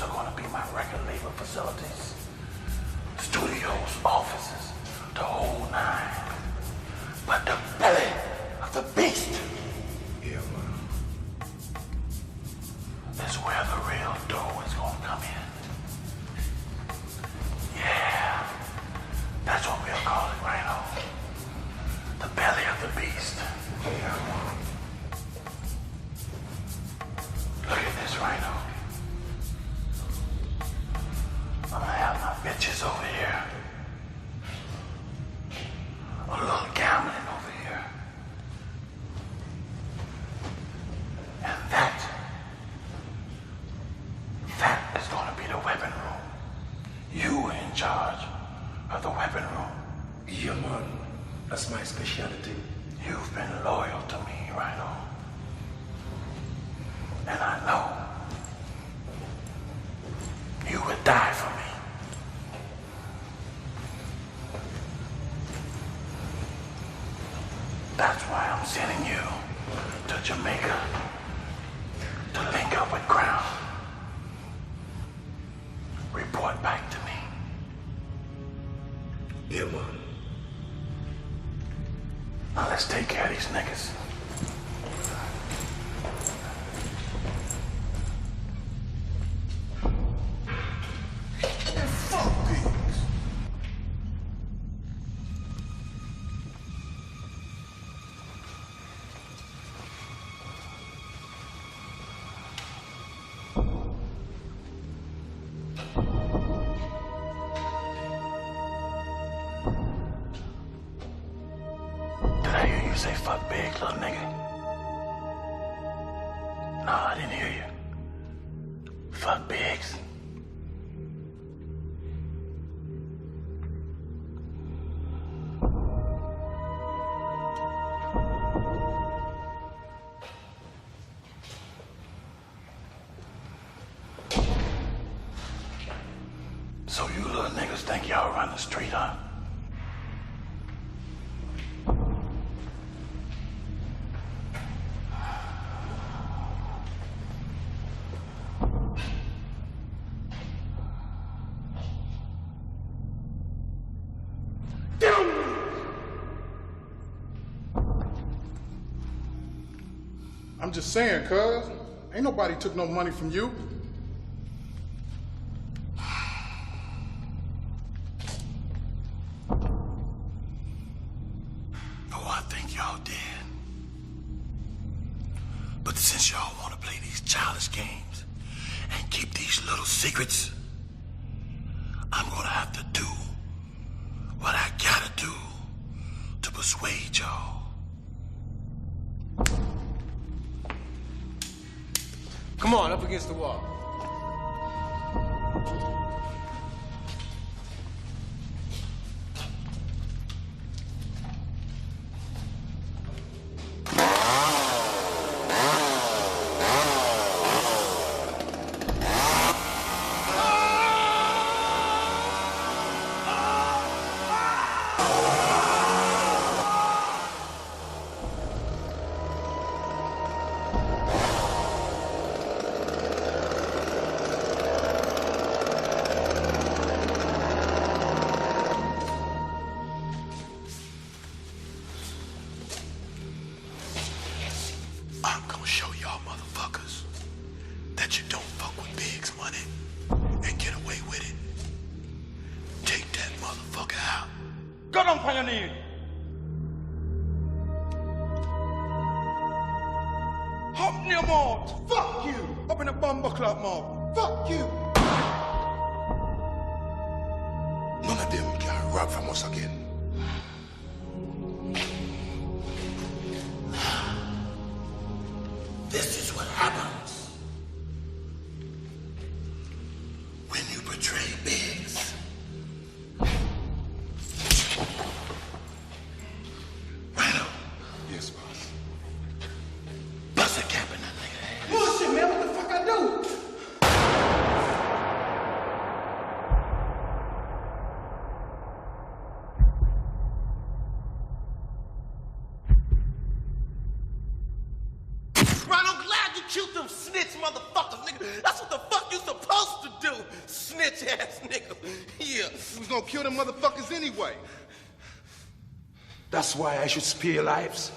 are going to be my record label facilities. Studios, offices, the whole nine. But the belly of the beast, Yeah, man. is where the real dough is going to come in. Yeah, that's what we'll call it, Rhino. The belly of the beast. Yeah, man. Look at this, Rhino. I'm gonna have my bitches over here. A little gambling over here. And that is gonna be the weapon room. You in charge of the weapon room. Yeah, man. That's my specialty. You've been loyal to me, Rhino. And I know you would die for me. That's why I'm sending you to Jamaica to link up with Crown. Report back to me. Yeah, man. Now let's take care of these niggas. Did I hear you say fuck big, little nigga? No, I didn't hear you. Fuck bigs. So you little niggas think y'all run the street, huh? I'm just saying, cuz. Ain't nobody took no money from you. Oh, I think y'all did. But since y'all want to play these childish games and keep these little secrets, I'm gonna have to do what I gotta do to persuade y'all. Come on, up against the wall. I'm gonna show y'all motherfuckers that you don't fuck with Big's money and get away with it. Take that motherfucker out. Go down on your knee. Open your mouth. Fuck you. Open a bumper club mouth. Fuck you. None of them can rob from us again. This is what happens when you betray Biggs. Rhino, Yes, boss. bust a cap in that nigga ass. Bullshit, man. What the fuck I do? right. I'm glad you killed them snitch motherfuckers, nigga. That's what the fuck you supposed to do, snitch ass nigga. Yeah. You was gonna kill them motherfuckers anyway. That's why I should spare your lives.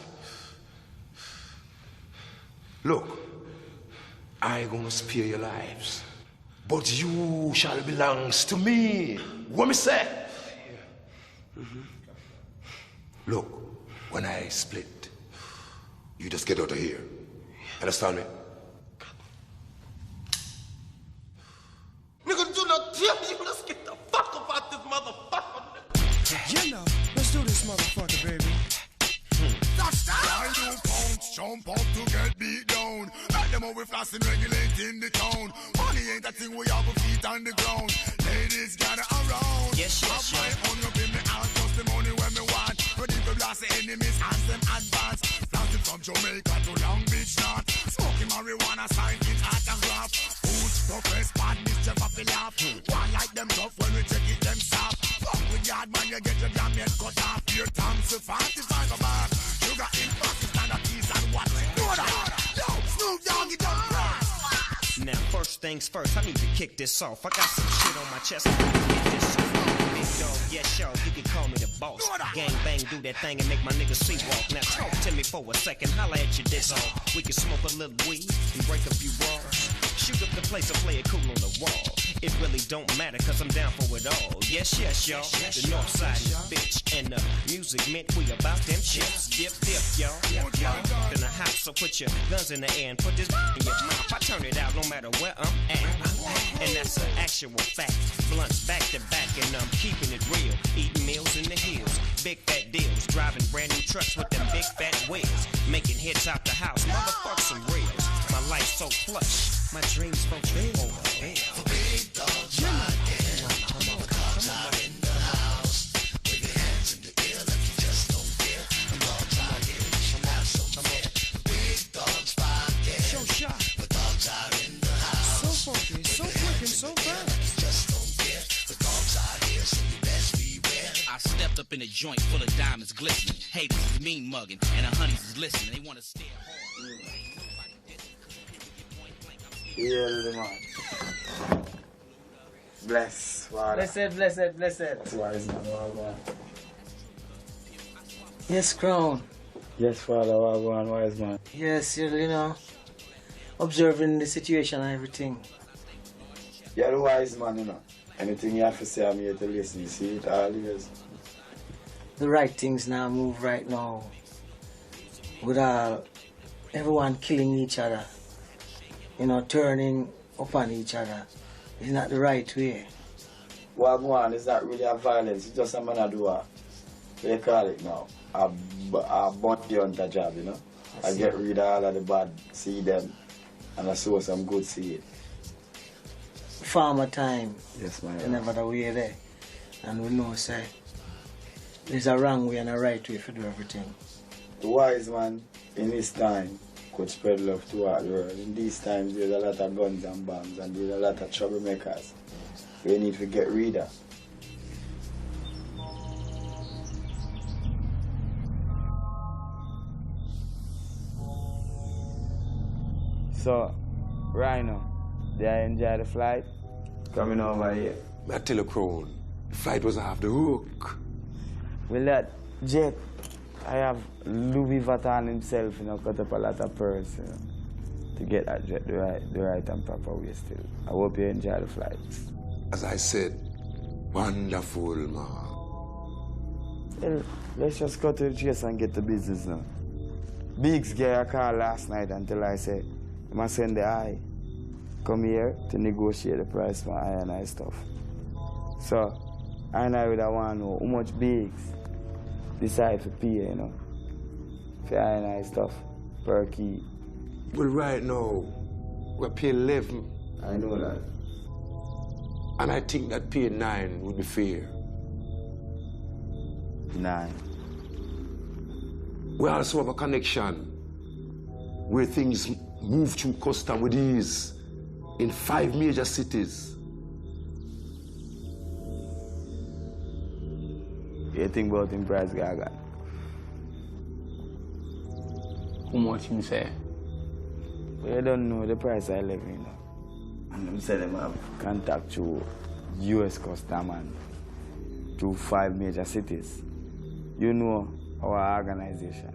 Look, I gonna spare your lives, but you shall belongs to me. What me say? Look, when I split, you just get out of here. Understand me? Nigga, do not tell you. Let's get the fuck about this motherfucker, nigga. You know, let's do this motherfucker, baby. Why you punks jump up to get beat down? Like them how we flossing regulating the town. Money ain't a thing, we have a feet on the ground. Ladies gather around. Yes. My own up in me house, just the money when me want. But if we blast the enemies, as them advance. Flossing from Jamaica to Long Beach North. Smoking marijuana, sign in autograph. Foods, profess, bad mischief, up a laugh. One like them tough when we check it, them soft. Fuck with yard man, you get your damn head cut off. Your tongue to 45 a bar. Sugar in boxes, stand up, peace and watch. Yo, Snoop Dogg, it don't cross. Now, first things first, I need to kick this off. I got some shit on my chest. I need to get this off. Big dog, yes, yo, you can call me the boss. Gang bang, do that thing and make my niggas sleepwalk. Now, talk to me for a second, holla at your dick off. We can smoke a little weed and break a few bars. Shoot up the place and play it cool on the wall. It really don't matter, cause I'm down for it all. Yes, y'all. The north side is bitch. And the music meant we about them chips. Dip, y'all. In the house, so put your guns in the air and put this in your mouth. I turn it out no matter where I'm at. And that's an actual fact. Blunts back to back, and I'm keeping it real. Eating meals in the hills. Big fat deals. Driving brand new trucks with them big fat wheels. Making hits out the house. Motherfuck some reels. My life so plush. My dreams from big. Big dogs riding. Dogs are in the house. With your hands in the air like you just don't care. The dogs are here, you should have some fear. Big dogs barking. So sharp. The dogs are in the house. So funky, so quick and so fast. You just don't care. The dogs are here, so you best beware. I stepped up in a joint full of diamonds glistening. Haters is mean mugging, and the honeys is listening. They want to stare hard. Yeah, man. Bless, Father. Blessed. That's wise, man. Wagwan. Yes, Crown. Yes, Father. Wagwan, wise man. Yes, you know, observing the situation and everything. You're the wise man, you know. Anything you have to say, I'm here to listen. You see it all years. The right things now move right now. Without everyone killing each other, you know, turning upon each other. It's not the right way. Wagwan is not really a violence. It's just a man do what they call it now. A bounty hunter job, you know. I get rid of all of the bad, see them, and I sow some good seed. Farmer time. Yes, man. It's never the way there. And we know, say, there's a wrong way and a right way to do everything. The wise man in his time could spread love throughout the world. In these times, there's a lot of guns and bombs, and there's a lot of troublemakers. We need to get rid of. So, Rhino, did I enjoy the flight? Coming over here. I tell you, Crown, the flight was off the hook. Well, that jet, I have Louis Vuitton himself, you know, cut up a lot of pearls, you know, to get that jet the right and proper way still. I hope you enjoy the flight. As I said, wonderful, man. Well, let's just cut to the chase and get to business now. Biggs gave a call last night until I said, I must send the eye. Come here to negotiate the price for I and I stuff. So, I and I would want to know how much Biggs decide to pay, you know, for I and I stuff per key. Well, right now, we're paying 11. I know that. And I think that paying 9 would be fair. 9. We also have a connection where things move through custom with ease in 5 major cities. You think about him price Gaga? How much you say? You don't know the price I live in. And them say them have contact through US custom and through 5 major cities. You know our organization.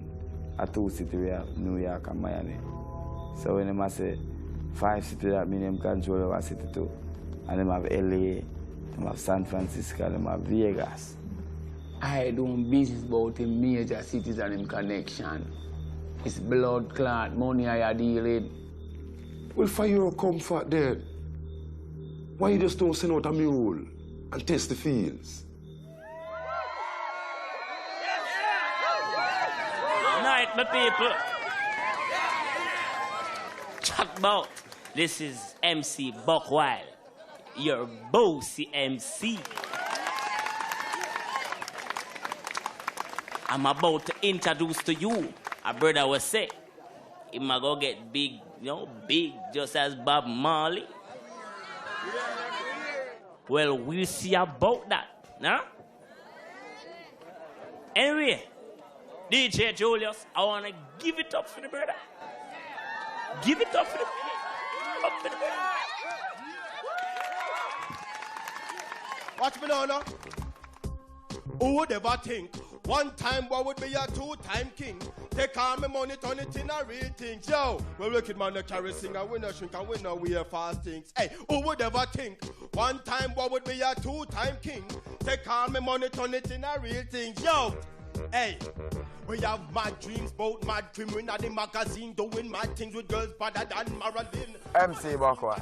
At 2 cities we have New York and Miami. So when them say 5 cities, that means them control our city too. And them have LA, them have San Francisco, them have Vegas. I doing business about the major cities and them connection. It's blood clot, money I dealing. Well, for your comfort then, why you just don't send out a mule and test the fields? Night, my people. Chat about. This is MC Buckwild, your bossy MC. I'm about to introduce to you a brother was say, he might go get big, you know, big just as Bob Marley. Well, we'll see about that, nah? Anyway, DJ Julius, I want to give it up for the brother. Give it up for the brother. Watch me now. Who would ever think one time boy would be a 2-time king? Take all my money, turn it in a real thing. Yo, well, wicked man, no carry sing, and we no shrink, and we no wear fast things. Hey, who would ever think one time boy would be a 2-time king? Take all my money, turn it in a real thing. Yo, hey, we have mad dreams about mad criminal in the magazine, doing mad things with girls better than Marilyn. MC Buckwild.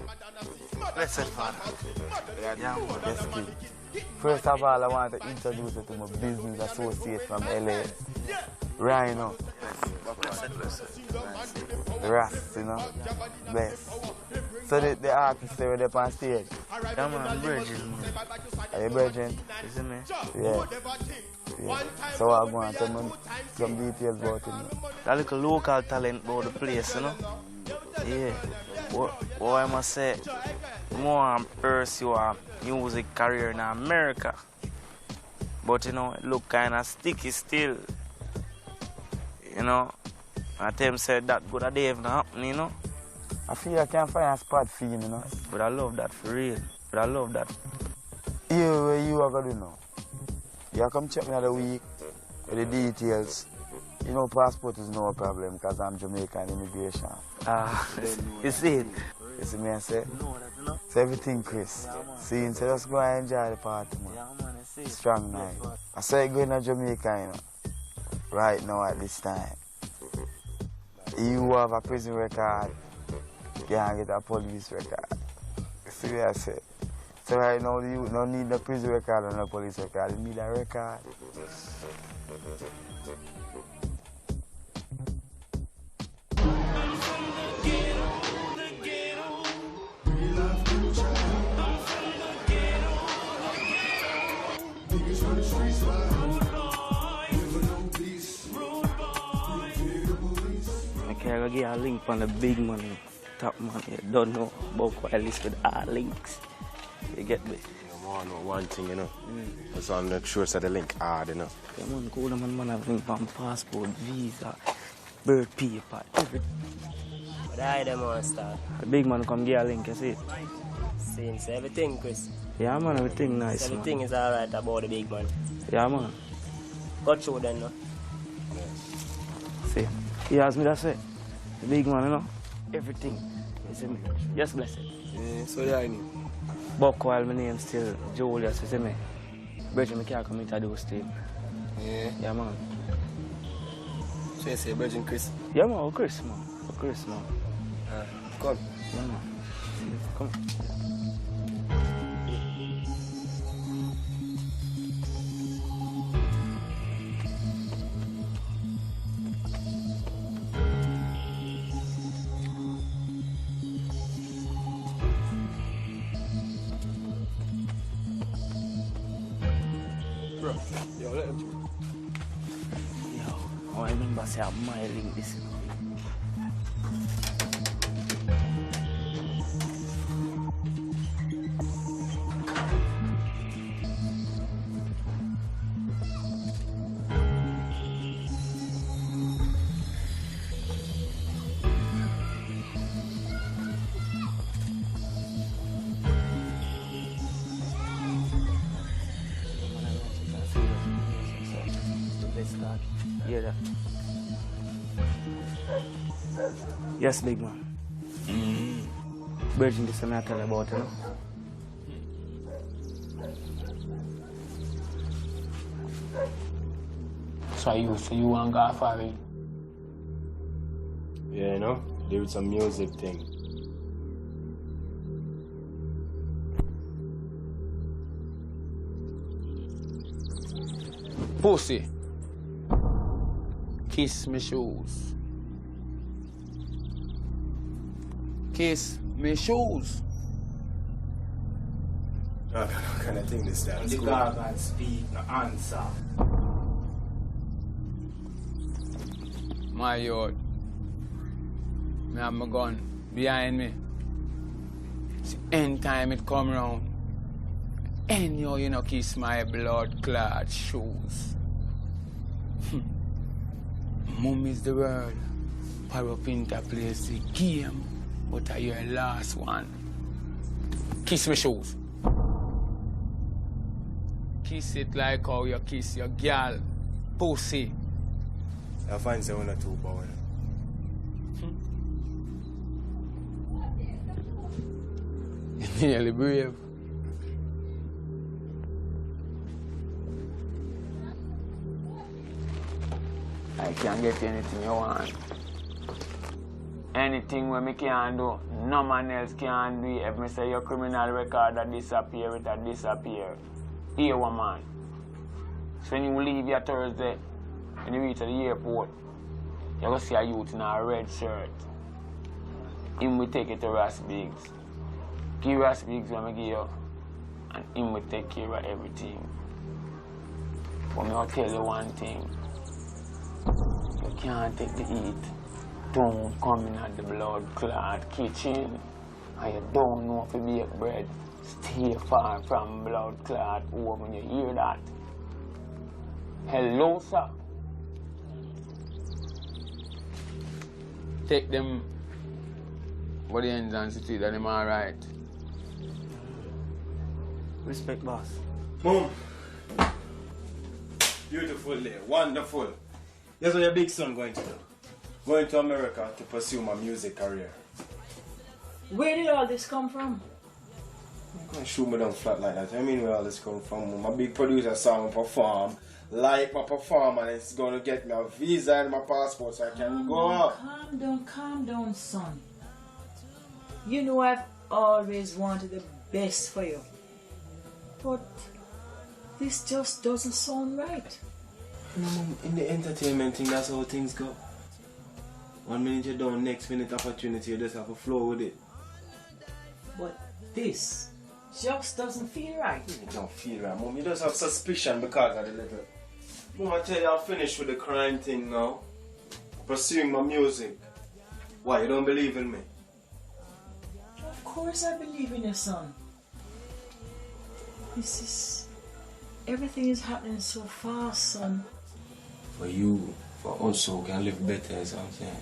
Listen, father. Yes, kid. First of all, I want to introduce you to my business associate from LA, Rhino. The Ras, you know, best. So the artists they were up on stage. Yeah, man, I'm virgin, man. Are you virgin? Isn't it? Yeah. So I'm going to tell me some details about him. That little local talent about the place, you know? Yeah. What I must say, more I'm pursue a music career in America. But you know, it look kinda sticky still. You know? And them said that good a day if not happen, you know? I feel I can't find a spot for you, you know? But I love that for real. But I love that. Yeah, what you are gonna do now? You come check me the week with the details. You know, passport is no problem because I'm Jamaican immigration. You see it? You see me, I say? So everything, Chris. See, so just go and enjoy the party, man. Strong night. I saw you going to Jamaica, you know, right now at this time. You have a prison record, you can get a police record. You see what I say? So right now, you don't need a prison record or a police record, you need a record. I give you a link on the big money, top money. You don't know about quite list with all links. You get me? You want to know one thing, you know? So I'm not sure so the link hard, you know? Yeah, man, cool, man, have link on passport, visa, birth paper, everything. But I them want to start. The big man come give a link, you see it? Since everything, Chris. Yeah, man, everything nice, everything man. is alright about the big man. Yeah, man. Go through then, no? See, he asked me that say. The big man, you know, everything. You see me? Yes, blessed. Yeah, so yeah, I need. Buckwild, my name still Julius, you see me? Bridget, I can't come into those things. Yeah. Yeah, man. So you say Virgin Chris? Yeah, man, oh, Chris, man. Oh, Chris, man. Come. Yeah, man. Come. Yo, let him through. Yo, I remember say I'm my link this. Yes, big man. Virgin, this is what I tell you about, you know? So you want to go for it? Yeah, you know, there is some music thing. Pussy. Kiss me shoes. Kiss me shoes. No, kind of thing this time. The God and speak, no answer. My yard. Me have my gun behind me. See, anytime it come round, anyhow you know kiss my blood-clad shoes. Mum is the word. Power up interplays the game, but are your last one. Kiss my shoes. Kiss it like how you kiss your girl. Pussy. I find someone or two, boy. You're nearly brave. I can get you anything you want. Anything where me can do, no man else can do it. If me say your criminal record that disappear, it will disappear. Here, one man. So when you leave your Thursday, when you reach at the airport, you're going to see a youth in a red shirt. Him will take it to Ras Biggs. Give Ras Biggs what I give you, and him will take care of everything. But me I'll tell you one thing. You can't take the heat. Don't come in at the blood-clad kitchen. And you don't know if you bake bread. Stay far from blood-clad oven. You hear that? Hello, sir. Take them for the ends and see that them alright. Respect, boss. Boom. Beautiful day. Wonderful. Guess what your big son going to do? Going to America to pursue my music career. Where did all this come from? I'm going to shoot me down flat like that. I mean where all this come from. My big producer saw me perform, like my perform, and it's going to get me a visa and my passport so I can go out. Calm down, son. You know I've always wanted the best for you. But this just doesn't sound right. No, Mom, in the entertainment thing, that's how things go. 1 minute you're down, next minute opportunity, you just have to flow with it. But this just doesn't feel right. It don't feel right, Mom. You just have suspicion because of the little. Mom, I tell you, I'm finished with the crime thing now. Pursuing my music. Why, you don't believe in me? Of course I believe in your son. Everything is happening so fast, son. For you, for us, so we can live better, is what I'm saying.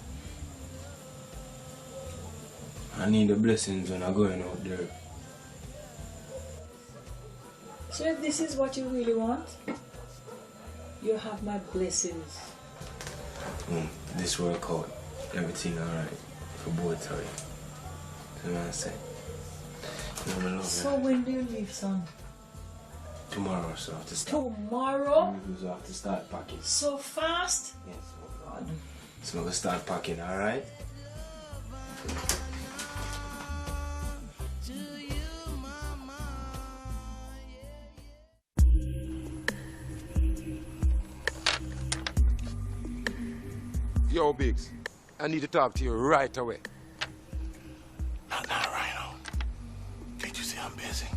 I need the blessings when I'm going out there. So if this is what you really want, you have my blessings. This work out, everything alright for both of you. You know what I'm saying? You know, I love So when do you leave, son? Tomorrow, so I have to start. Tomorrow? So I have to start packing. So fast? Yes, oh God. So we'll start packing, alright? Yo, Biggs, I need to talk to you right away. Not now, Rhino. Can't you see I'm busy?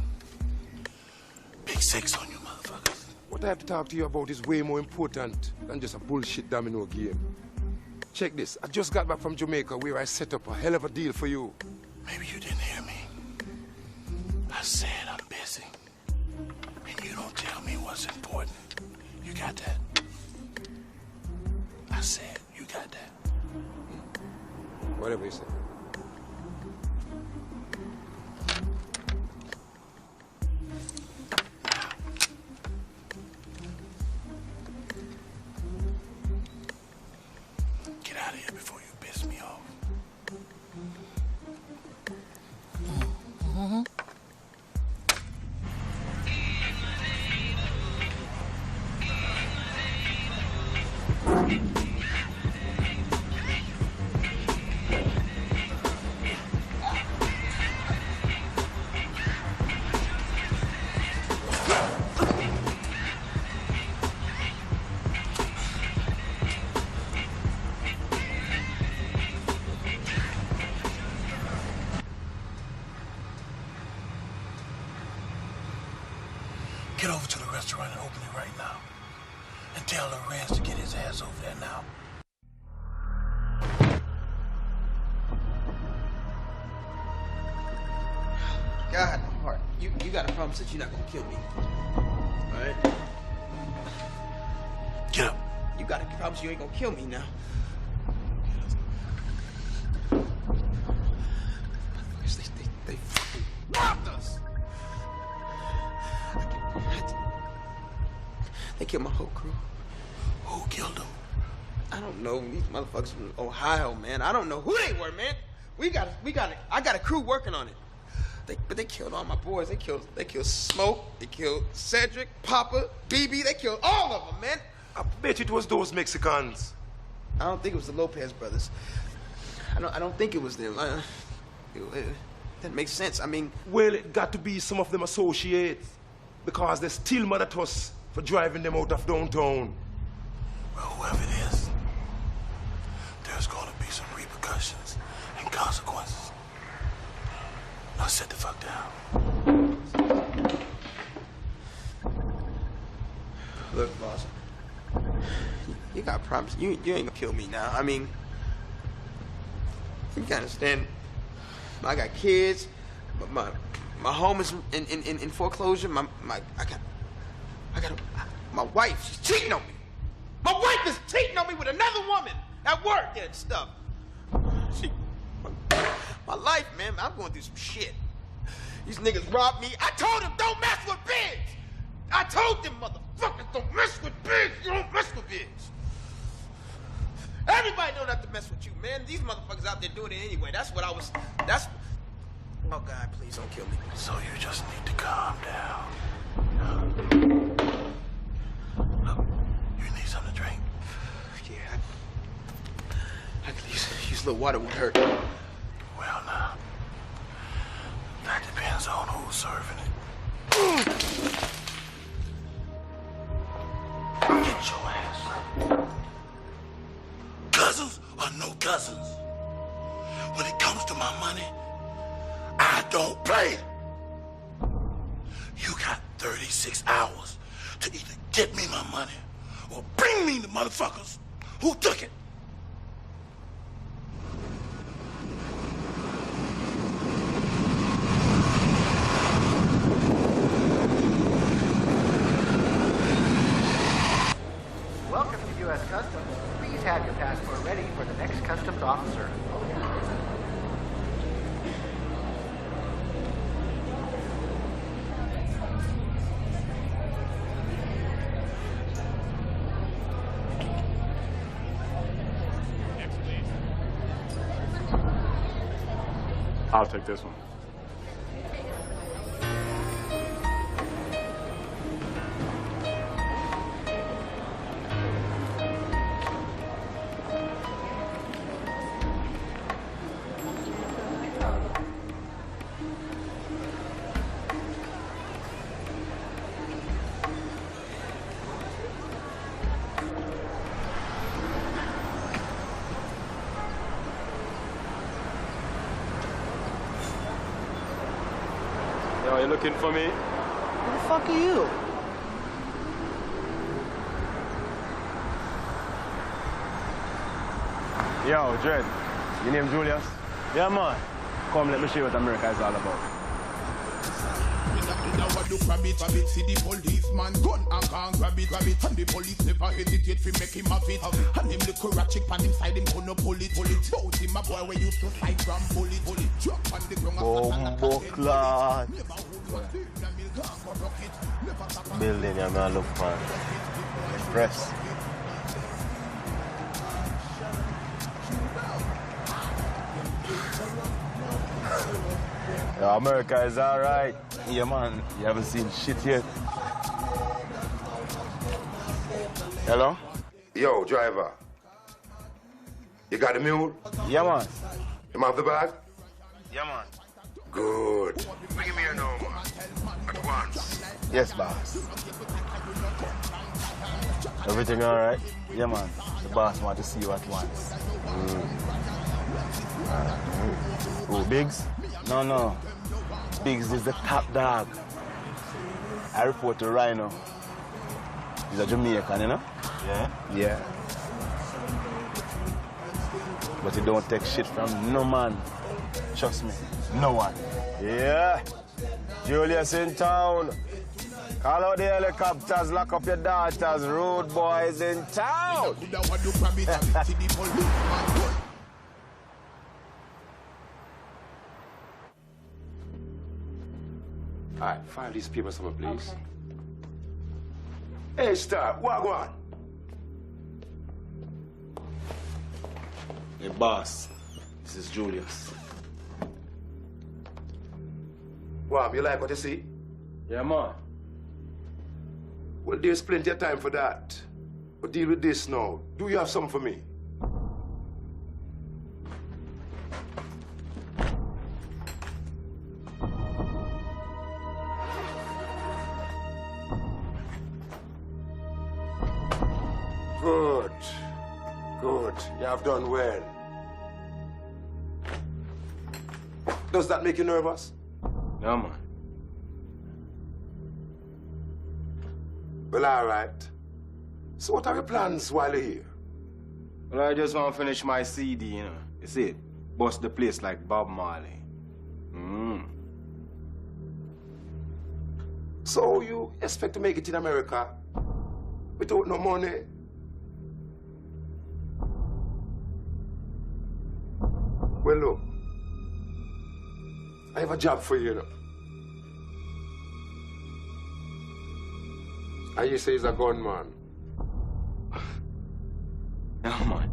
Big sex on you, motherfuckers. What I have to talk to you about is way more important than just a bullshit domino game. Check this. I just got back from Jamaica where I set up a hell of a deal for you. Maybe you didn't hear me. I said I'm busy. And you don't tell me what's important. You got that? I said you got that. Whatever you say. Get out of here before you piss me off. Get over to the restaurant and open it right now. And tell Lorenz to get his ass over there now. God, Hart, you gotta promise that you're not gonna kill me. Alright? Get up. You gotta promise you ain't gonna kill me now. They fucking robbed us! They killed my whole crew. Who killed them? I don't know. These motherfuckers from Ohio, man. I don't know who they were, man. I got a crew working on it. But they killed all my boys. They killed Smoke. They killed Cedric, Papa, BB. They killed all of them, man. I bet it was those Mexicans. I don't think it was the Lopez brothers. I don't think it was them. It doesn't make sense. I mean... Well, it got to be some of them associates. Because they still mad at us for driving them out of downtown. Well, whoever it is, there's gonna be some repercussions and consequences. Now sit the fuck down. Look, boss. You gotta promise. You ain't gonna kill me now. I mean... You gotta understand. I got kids. My home is in foreclosure. My wife, she's cheating on me. My wife is cheating on me with another woman at work and stuff. My life, man, I'm going through some shit. These niggas robbed me. I told them don't mess with Biggs. I told them motherfuckers don't mess with Biggs. You don't mess with Biggs. Everybody know not to mess with you, man. These motherfuckers out there doing it anyway. Oh, God, please don't kill me. So you just need to calm down. Look, you need something to drink? Yeah, I could use a little water would hurt. Well, now, that depends on who's serving it. Get your ass. Cousins or no cousins? When it comes to my money, I don't play. You got 36 hours to either get me my money or bring me the motherfuckers who took it. Welcome to U.S. Customs. Please have your passport ready for the next customs officer. I'll take this one. Yo, you looking for me? Who the fuck are you? Yo, Dread, your name Julius? Yeah, man. Come, let me show you what America is all about. Look rabbit, see the policeman gun and can't grab it, and the police never hesitate to make him have it. And him little ratchet pan inside him gonna pull it. Bout him a boy where used to fight from bullet. Drop on the ground. Bomboclat. Building, yeah, man, look, man. Yeah, America is alright. Yeah, man. You haven't seen shit yet. Hello? Yo, driver. You got the mule? Yeah, man. You have the bag? Yeah, man. Good. Bring him here now, man. At once. Yes, boss. Everything alright? Yeah, man. The boss wants to see you at once. Who, Biggs? No. Biggs is the top dog. I report to Rhino. He's a Jamaican, you know? Yeah? Yeah. But he don't take shit from no man. Trust me, no one. Yeah. Julius in town. Call out the helicopters, lock up your daughters. Road boys in town. All right, file these papers for me, please. Okay. Hey, Star, what go on? Hey, boss. This is Julius. Wow, you like what you see? Yeah, man. Well, there's plenty of time for that. But deal with this now. Do you have something for me? Good. Good. You have done well. Does that make you nervous? Yeah, man. Well, all right. So what are your plans while you're here? Well, I just want to finish my CD, you know. You see, bust the place like Bob Marley. So you expect to make it in America without no money? Well, look. I have a job for you, you know. And you say he's a gunman. Yeah, man.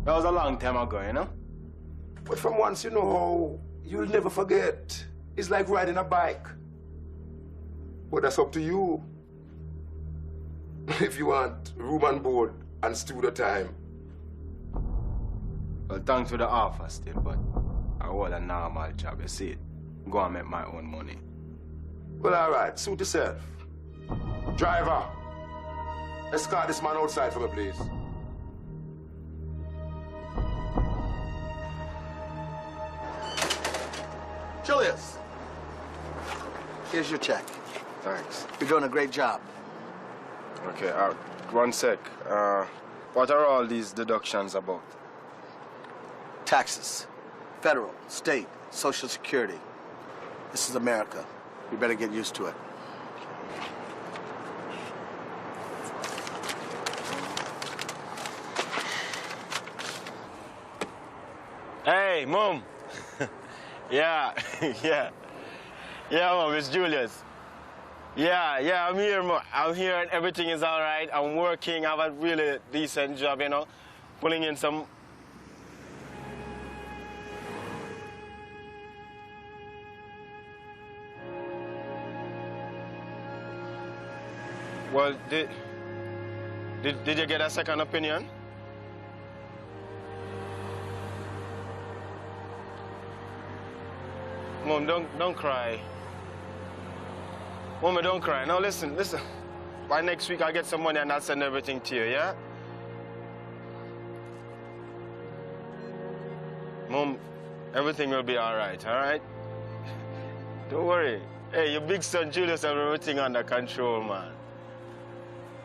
That was a long time ago, you know? But from once you know, you'll never forget. It's like riding a bike. But that's up to you. If you want room and board and studio time. Well, thanks for the offer still, but I want a normal job, you see it. Go and make my own money. Well, all right. Suit yourself. Driver, escort this man outside for me, please. Julius, here's your check. Thanks. You're doing a great job. Okay, 1 sec. What are all these deductions about? Taxes. Federal, state, Social Security. This is America. You better get used to it. Hey, Mom. Yeah, yeah. Yeah, Mom, it's Julius. Yeah, I'm here, Mom. I'm here and everything is all right. I'm working. I have a really decent job, you know, pulling in some... Well, did you get a second opinion? Mom, don't cry. Mom, don't cry. Now listen. By next week I'll get some money and I'll send everything to you, yeah? Mom, everything will be all right? Don't worry. Hey, your big son Julius has everything under control, man.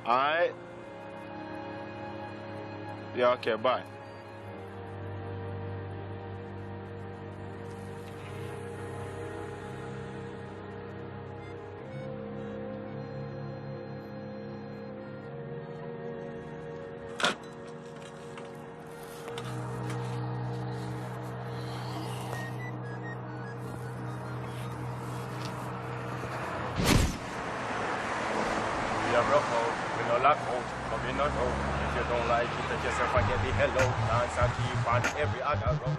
All right? Yeah, okay, bye. If you don't like it, take yourself and get the hell out. Dance and keep on every other road.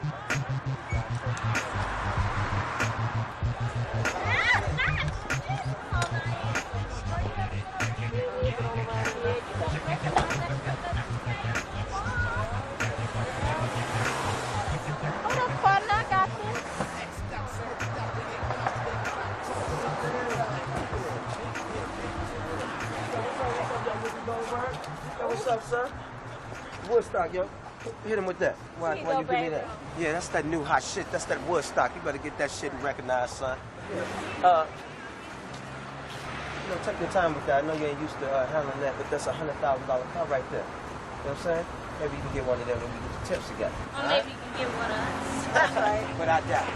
What's up, sir? Woodstock, yo. Hit him with that. Why you give me that? Yeah, that's that new hot shit. That's that Woodstock. You better get that shit recognized, son. Take your time with that. I know you ain't used to handling that, but that's a $100,000 car right there. You know what I'm saying? Maybe you can get one of them when we get the tips together. Or maybe you can get one of us. That's right. Without doubt.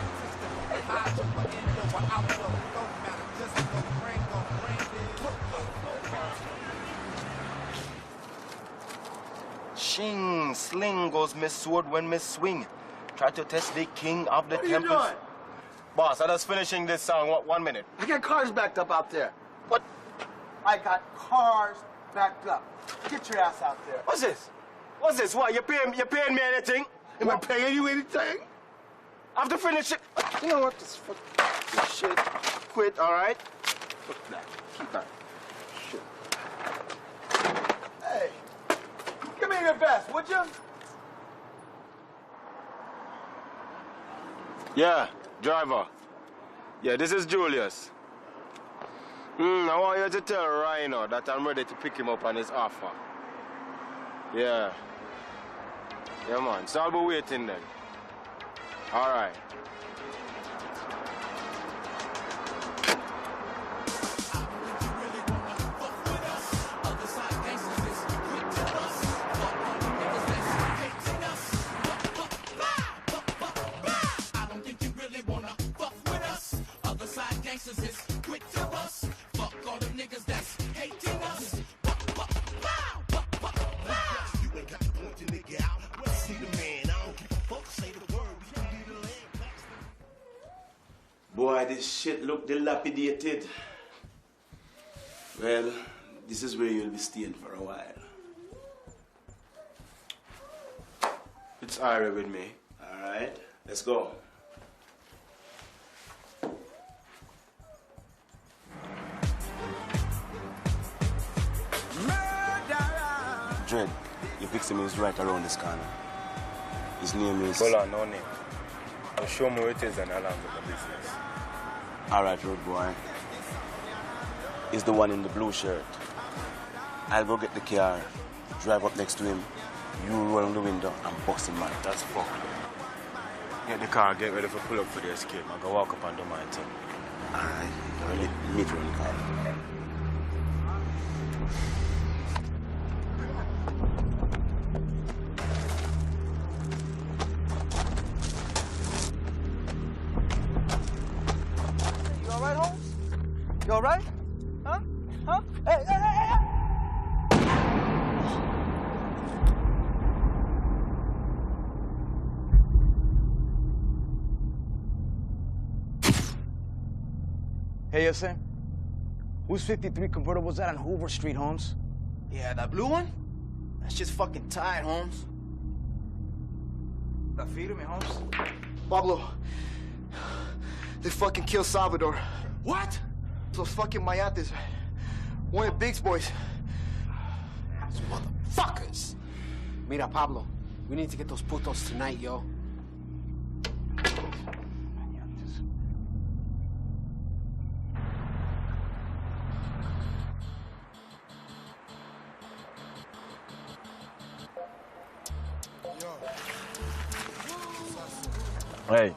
Shing, sling goes Miss Sword when Miss Swing. Try to test the king of the temples. What are you doing? Boss, I'm just finishing this song. 1 minute. I got cars backed up out there. What? I got cars backed up. Get your ass out there. What's this? What's this? What? You paying me anything? Am I paying you anything? I have to finish it. You know what? This shit. Quit, all right? Fuck that. Keep that. Shit. Hey, give me your vest, would you? Yeah, driver. Yeah, this is Julius. I want you to tell Rhino that I'm ready to pick him up on his offer. Yeah. Yeah, man. So I'll be waiting then. All right. Boy, this shit look dilapidated. Well, this is where you'll be staying for a while. It's alright with me. Alright, let's go. Dread, your victim is right around this corner. His name is... Hold on, no name. I'll show me where it is and I'll handle the business. All right, road boy. He's the one in the blue shirt. I'll go get the car, drive up next to him. You roll on the window and bust him, man. That's fucked. Get the car, get ready for pull up for the escape. I'll go walk up and do my thing. All right, meet you in the car. You all right? Huh? Huh? Hey, hey, hey, hey! Hey, you say? Whose 53 convertible was that on Hoover Street, Holmes? Yeah, that blue one? That's just fucking tight, Holmes. That feed me, Holmes? Pablo, they fucking killed Salvador. What? Those fucking mayates. One of Big's boys. Those motherfuckers! Mira, Pablo, we need to get those putos tonight, yo. Hey,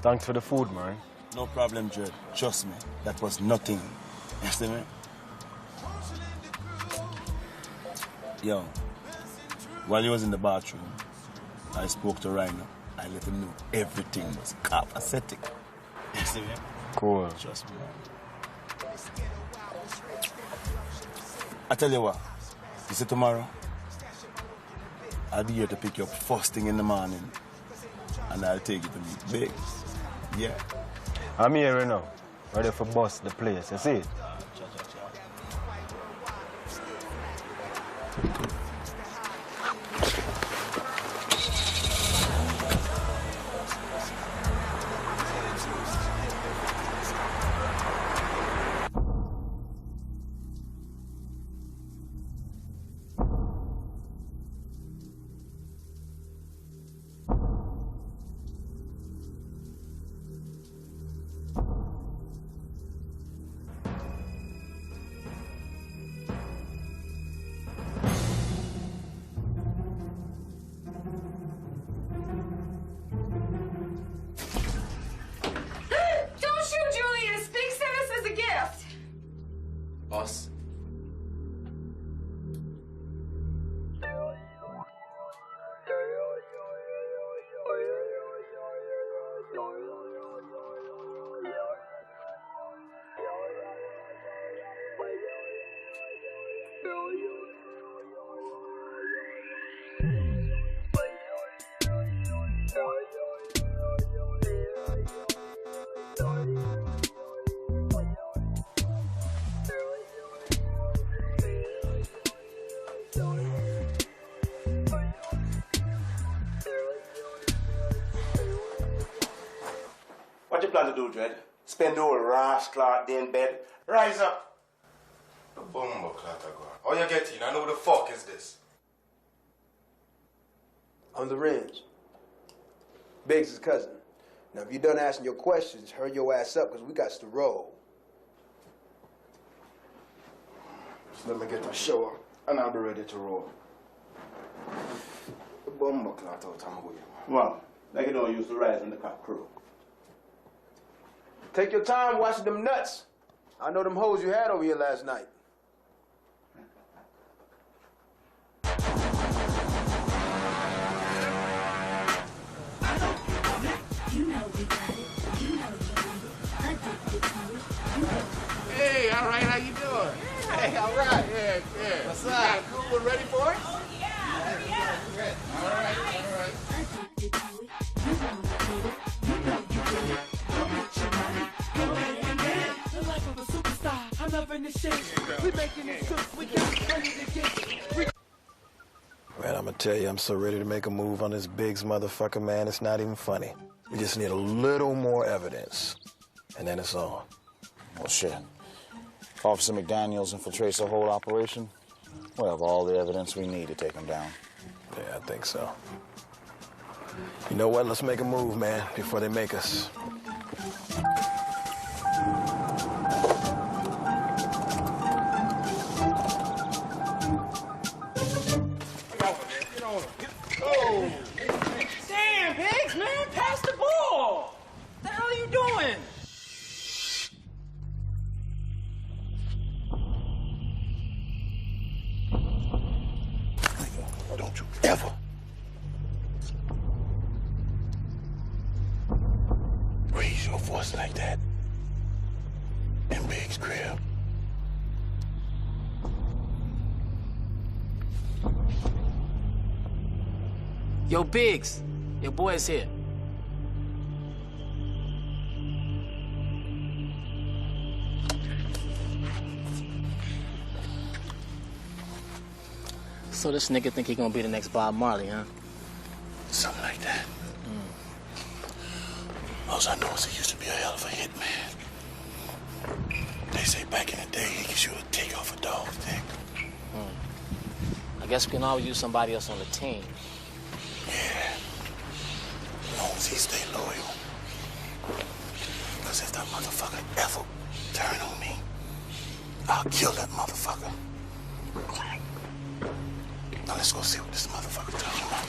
thanks for the food, man. No problem, Jed. Trust me, that was nothing. You see me? Yo, while he was in the bathroom, I spoke to Rhino. I let him know everything was copacetic. You see me? Cool. Trust me, man. I tell you what, you see tomorrow, I'll be here to pick you up first thing in the morning, and I'll take you to meet Big. Yeah. I'm here right now, ready for bust the place, you see it? What you plan to do, Dread? Spend the whole rash cloth day in bed? Rise up. The bumbo clot go. How you get in? I know who the fuck is this. On the range. Biggs' cousin. Now, if you done asking your questions, hurry your ass up, because we got to roll. Just let me get my shower, and I'll be ready to roll. The bumbo clot out, I'm with you. Well, like you don't use the rise when the cock crew. Take your time washing them nuts. I know them hoes you had over here last night. Hey, all right, how you doing? Hey, all right, yeah. What's up? You got a cool one ready for us? All right. Man, I'm gonna tell you, I'm so ready to make a move on this Biggs motherfucker, man. It's not even funny. We just need a little more evidence, and then it's on. Well, shit. If Officer McDaniels infiltrates the whole operation, we'll have all the evidence we need to take him down. Yeah, I think so. You know what? Let's make a move, man, before they make us. Oh! Damn, Biggs, man, pass the ball! What the hell are you doing? Don't you ever raise your voice like that in Biggs' crib. Yo, Biggs, your boy's here. So this nigga think he gonna be the next Bob Marley, huh? Something like that. All I know is he used to be a hell of a hitman. They say back in the day he could shoot a tick off a dog's dick. I guess we can always use somebody else on the team. Yeah. As long as he stay loyal. Because if that motherfucker ever turn on me, I'll kill that motherfucker. Now let's go see what this motherfucker talking about.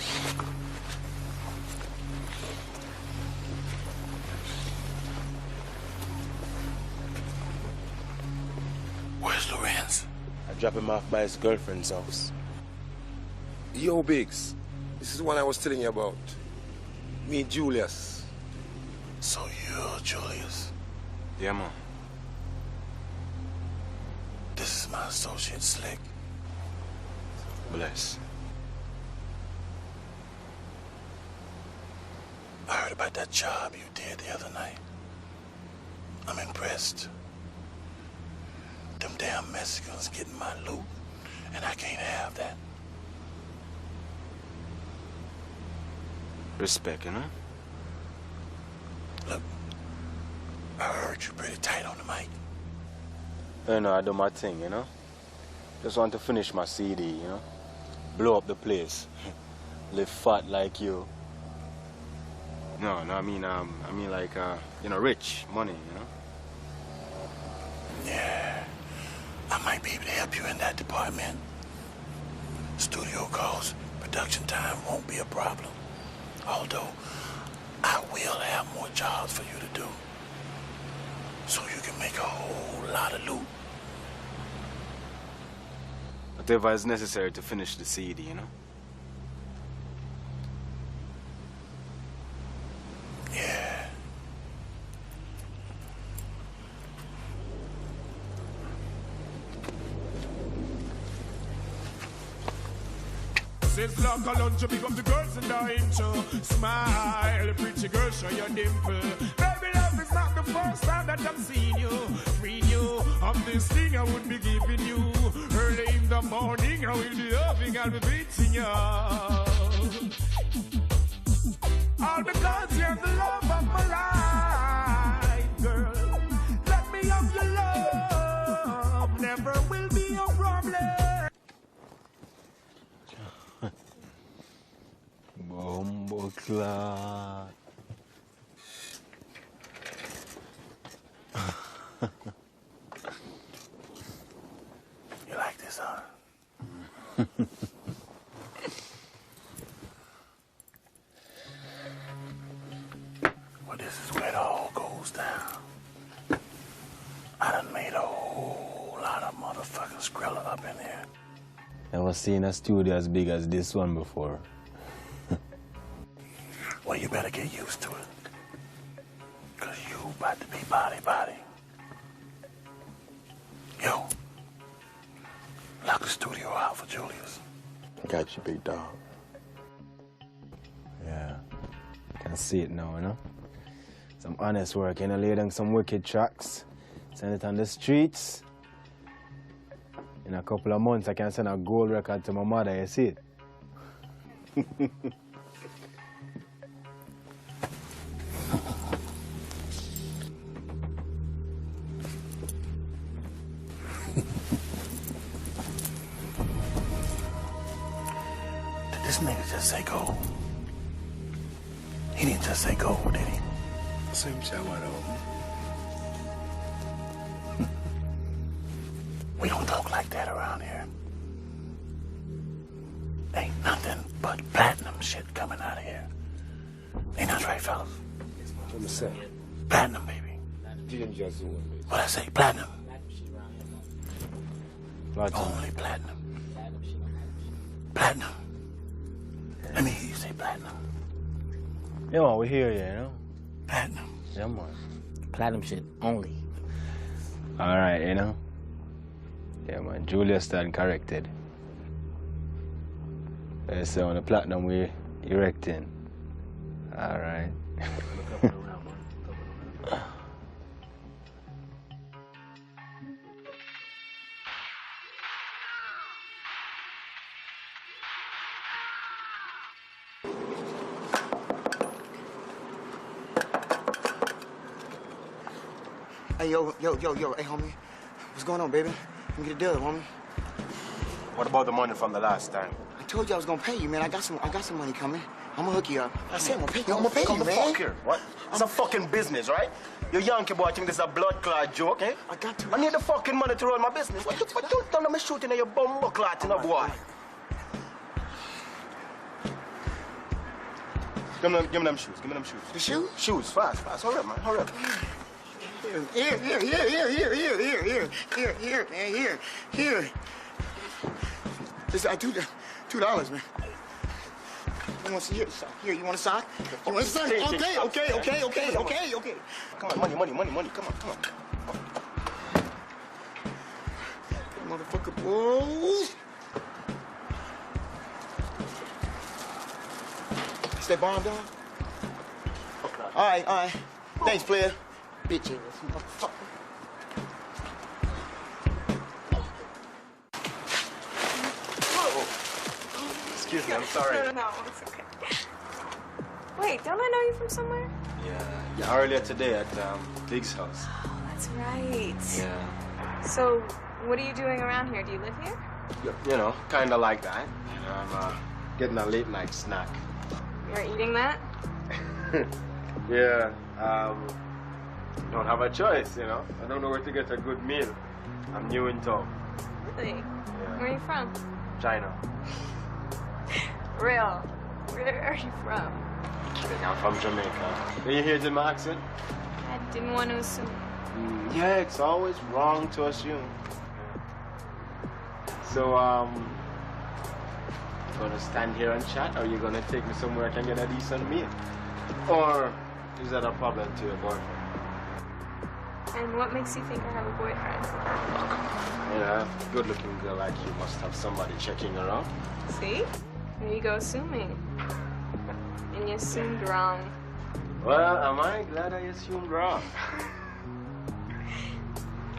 Where's Lorenz? I dropped him off by his girlfriend's house. Yo, Biggs. This is the one I was telling you about. Me, Julius. So you're Julius? Yeah, man. This is my associate, Slick. Bless. I heard about that job you did the other night. I'm impressed. Them damn Mexicans getting my loot, and I can't have that. Respect, you know? Look, I heard you pretty tight on the mic. You know, I do my thing, you know? Just want to finish my CD, you know? Blow up the place. Live fat like you. No, I mean like, you know, rich, money, you know? Yeah, I might be able to help you in that department. Studio calls, production time won't be a problem. Although, I will have more jobs for you to do. So you can make a whole lot of loot. Whatever is necessary to finish the CD, you know? Yeah. Since long lunch, you pick up the girls in the intro. Smile, pretty girl, show your dimple. Baby, love is not the fun. that I'm seeing you, freeing you of this thing I would be giving you. Early in the morning, I will be loving, I'll be beating you. All because you're the love of my life, girl. Let me have your love, never will be a problem. Bombo clock. You like this, huh? Well, this is where it all goes down. I done made a whole lot of motherfucking Skrilla up in here. Never seen a studio as big as this one before. Well, you better get used to it. Cause you about to be body. Yo, lock the studio out for Julius. Got you, big dog. Yeah, can see it now, you know? Some honest work, you know, lay down some wicked tracks, send it on the streets. In a couple of months, I can send a gold record to my mother, you see it? This nigga just say go. He didn't just say go, did he? Same shit, We don't talk like that around here. Ain't nothing but platinum shit coming out of here. Ain't that right, fellas? What I say? Platinum, baby. What I say? Platinum. Only platinum. Platinum. Let me hear you say platinum. Yeah, man, we hear you, you know? Platinum. Yeah, man. Platinum shit only. All right, you know? Yeah, man, Julius stand corrected. So on the platinum we erecting. All right. Hey, yo, hey, homie. What's going on, baby? Let me get a deal, homie. What about the money from the last time? I told you I was gonna pay you, man. I got some money coming. I'm gonna hook you up. I said I'm gonna pay you. I'm gonna pay Come you, the man. fuck here. What? It's a fucking business, right? You Yankee boy think this is a blood clot joke, eh? I got to. I need the fucking money to run my business. What you done? I'm shooting at your bum clot, you know, boy. Give me them shoes. Give me them shoes. The shoes? Shoes, fast. Hurry up, man. Hurry up. Here, man, here. This I $2, man. You want to see here? You want a sock? You want a sock? Okay. Come on, money. Come on. Motherfucker, whoa. Stay bomb down? All right. Thanks, player. Bitch ass motherfucker. Excuse me, I'm sorry. No, it's okay. Wait, don't I know you from somewhere? Yeah, earlier today at Big's house. Oh, that's right. Yeah. So, what are you doing around here? Do you live here? You know, kind of like that. You know, I'm getting a late night snack. You're eating that? Yeah, don't have a choice, you know. I don't know where to get a good meal. I'm new in town. Really? Yeah. Where are you from? China. Real. Where are you from? Kidding, I'm from Jamaica. Did you hear the accent? I didn't want to assume. Yeah, it's always wrong to assume. So, gonna stand here and chat, or you gonna take me somewhere I can get a decent meal? Or is that a problem to your boyfriend? And what makes you think I have a boyfriend? Yeah, good-looking girl like you must have somebody checking around. See? There you go assuming. And you assumed wrong. Well, am I glad I assumed wrong?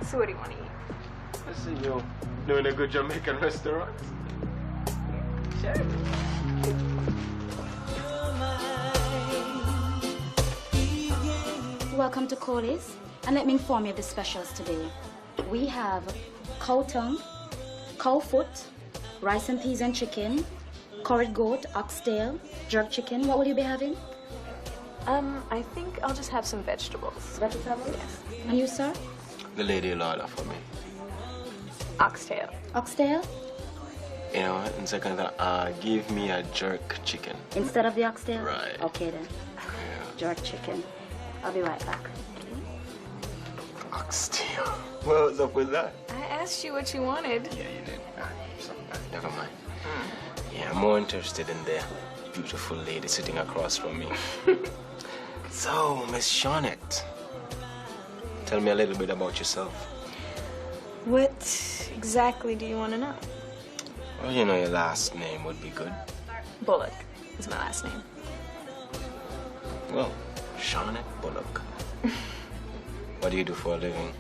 So what do you want to eat? I see you doing a good Jamaican restaurant. Sure. Welcome to Coley's, and let me inform you of the specials today. We have cow tongue, cow foot, rice and peas and chicken, curried goat, oxtail, jerk chicken. What will you be having? I think I'll just have some vegetables. Vegetables? Yes. And you, sir? The lady will order for me. Oxtail. Oxtail? You know what? And second, give me a jerk chicken. Instead of the oxtail? Right. Okay then. Jerk chicken. I'll be right back. Oxtail. What's up with that? I asked you what you wanted. Yeah, you did. Never mind. Yeah, I'm more interested in the beautiful lady sitting across from me. So, Miss Shawnette, tell me a little bit about yourself. What exactly do you want to know? Well, you know, your last name would be good. Bullock is my last name. Well, Shawnette Bullock. What do you do for a living?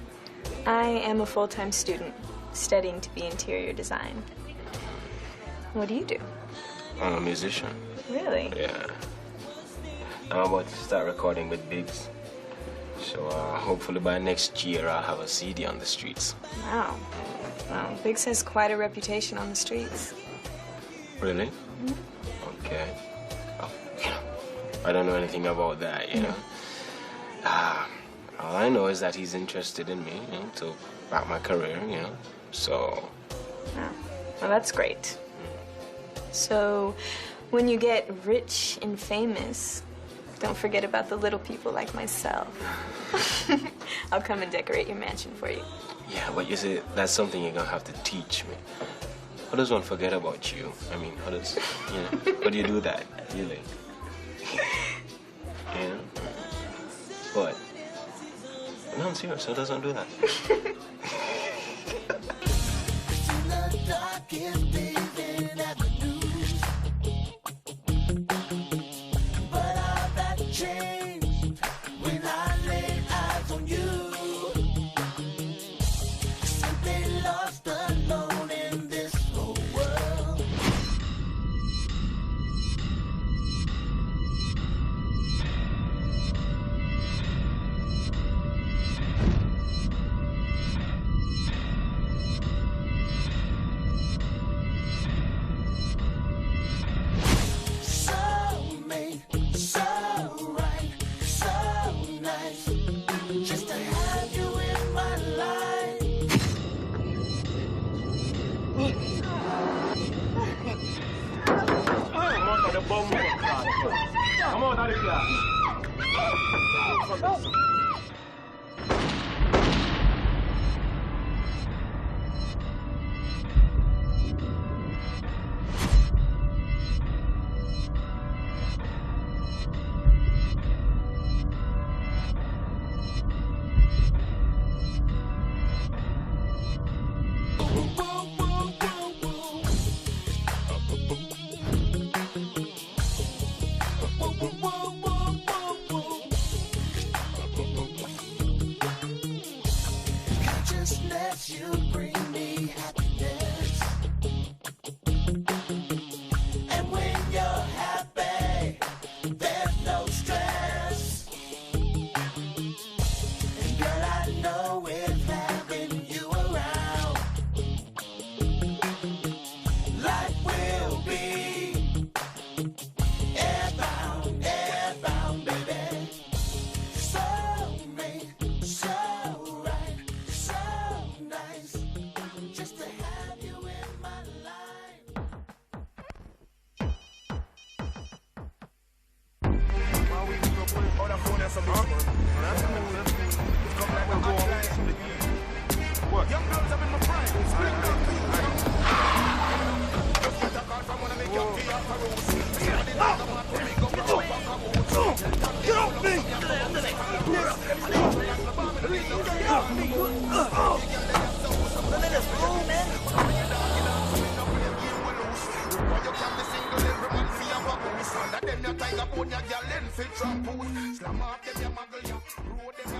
I am a full-time student studying to be interior design. What do you do? I'm a musician. Really? Yeah. I'm about to start recording with Biggs. So hopefully by next year I'll have a CD on the streets. Wow. Well, Biggs has quite a reputation on the streets. Really? Okay. Well, you know, I don't know anything about that, you know. All I know is that he's interested in me, you know, to back my career, you know. So. Wow. Well, that's great. So, when you get rich and famous, don't forget about the little people like myself. I'll come and decorate your mansion for you. Yeah, but you see, that's something you're gonna have to teach me. How does one forget about you? I mean, how does, you know, how do you do that, really? You know? What? No, I'm serious, how does one do that? Come on, out of here.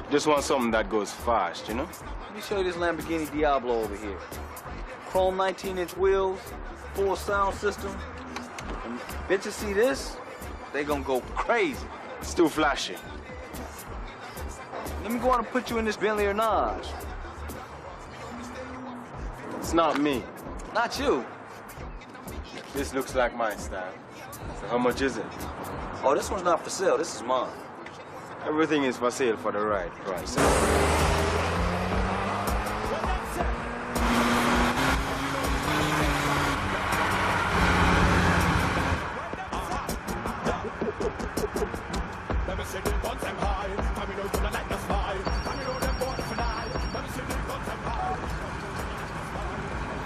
Just want something that goes fast, you know? Let me show you this Lamborghini Diablo over here. Chrome 19-inch wheels, full sound system. And bitches see this, they gonna go crazy. It's too flashy. Let me go on and put you in this Bentley or Naj. It's not me. Not you. This looks like my style. So how much is it? Oh, this one's not for sale. This is mine. Everything is for sale for the right price.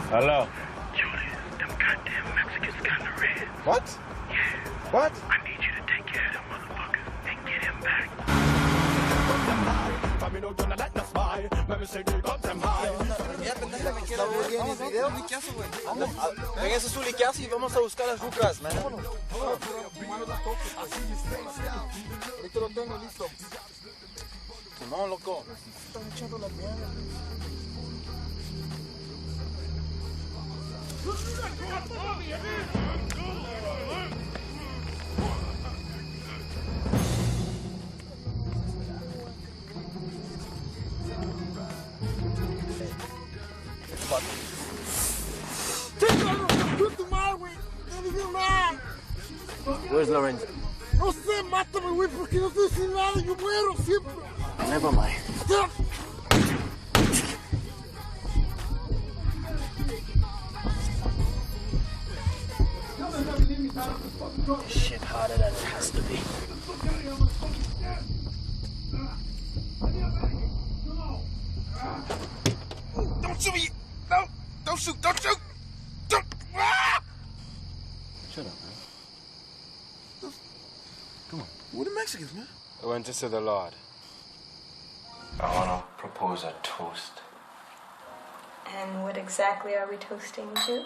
Hello. Julius, them goddamn Mexicans got the red. What? Yeah. What? I need you to take care of them motherfuckers and get him back. Venga, su liqueazo y vamos a buscar las rucas, man. Ahorita lo tengo listo. No, loco. Están echando la mierda. Where's Lorenzo? No sé, mátame, güey, porque no estoy sin nada, yo muero siempre. Never mind. This shit harder than it has to be. Don't shoot me! No! Don't shoot! Don't shoot! Don't! Ah! Shut up, man. Come on. Who the Mexicans, man? I went to see the Lord. I want to propose a toast. And what exactly are we toasting to?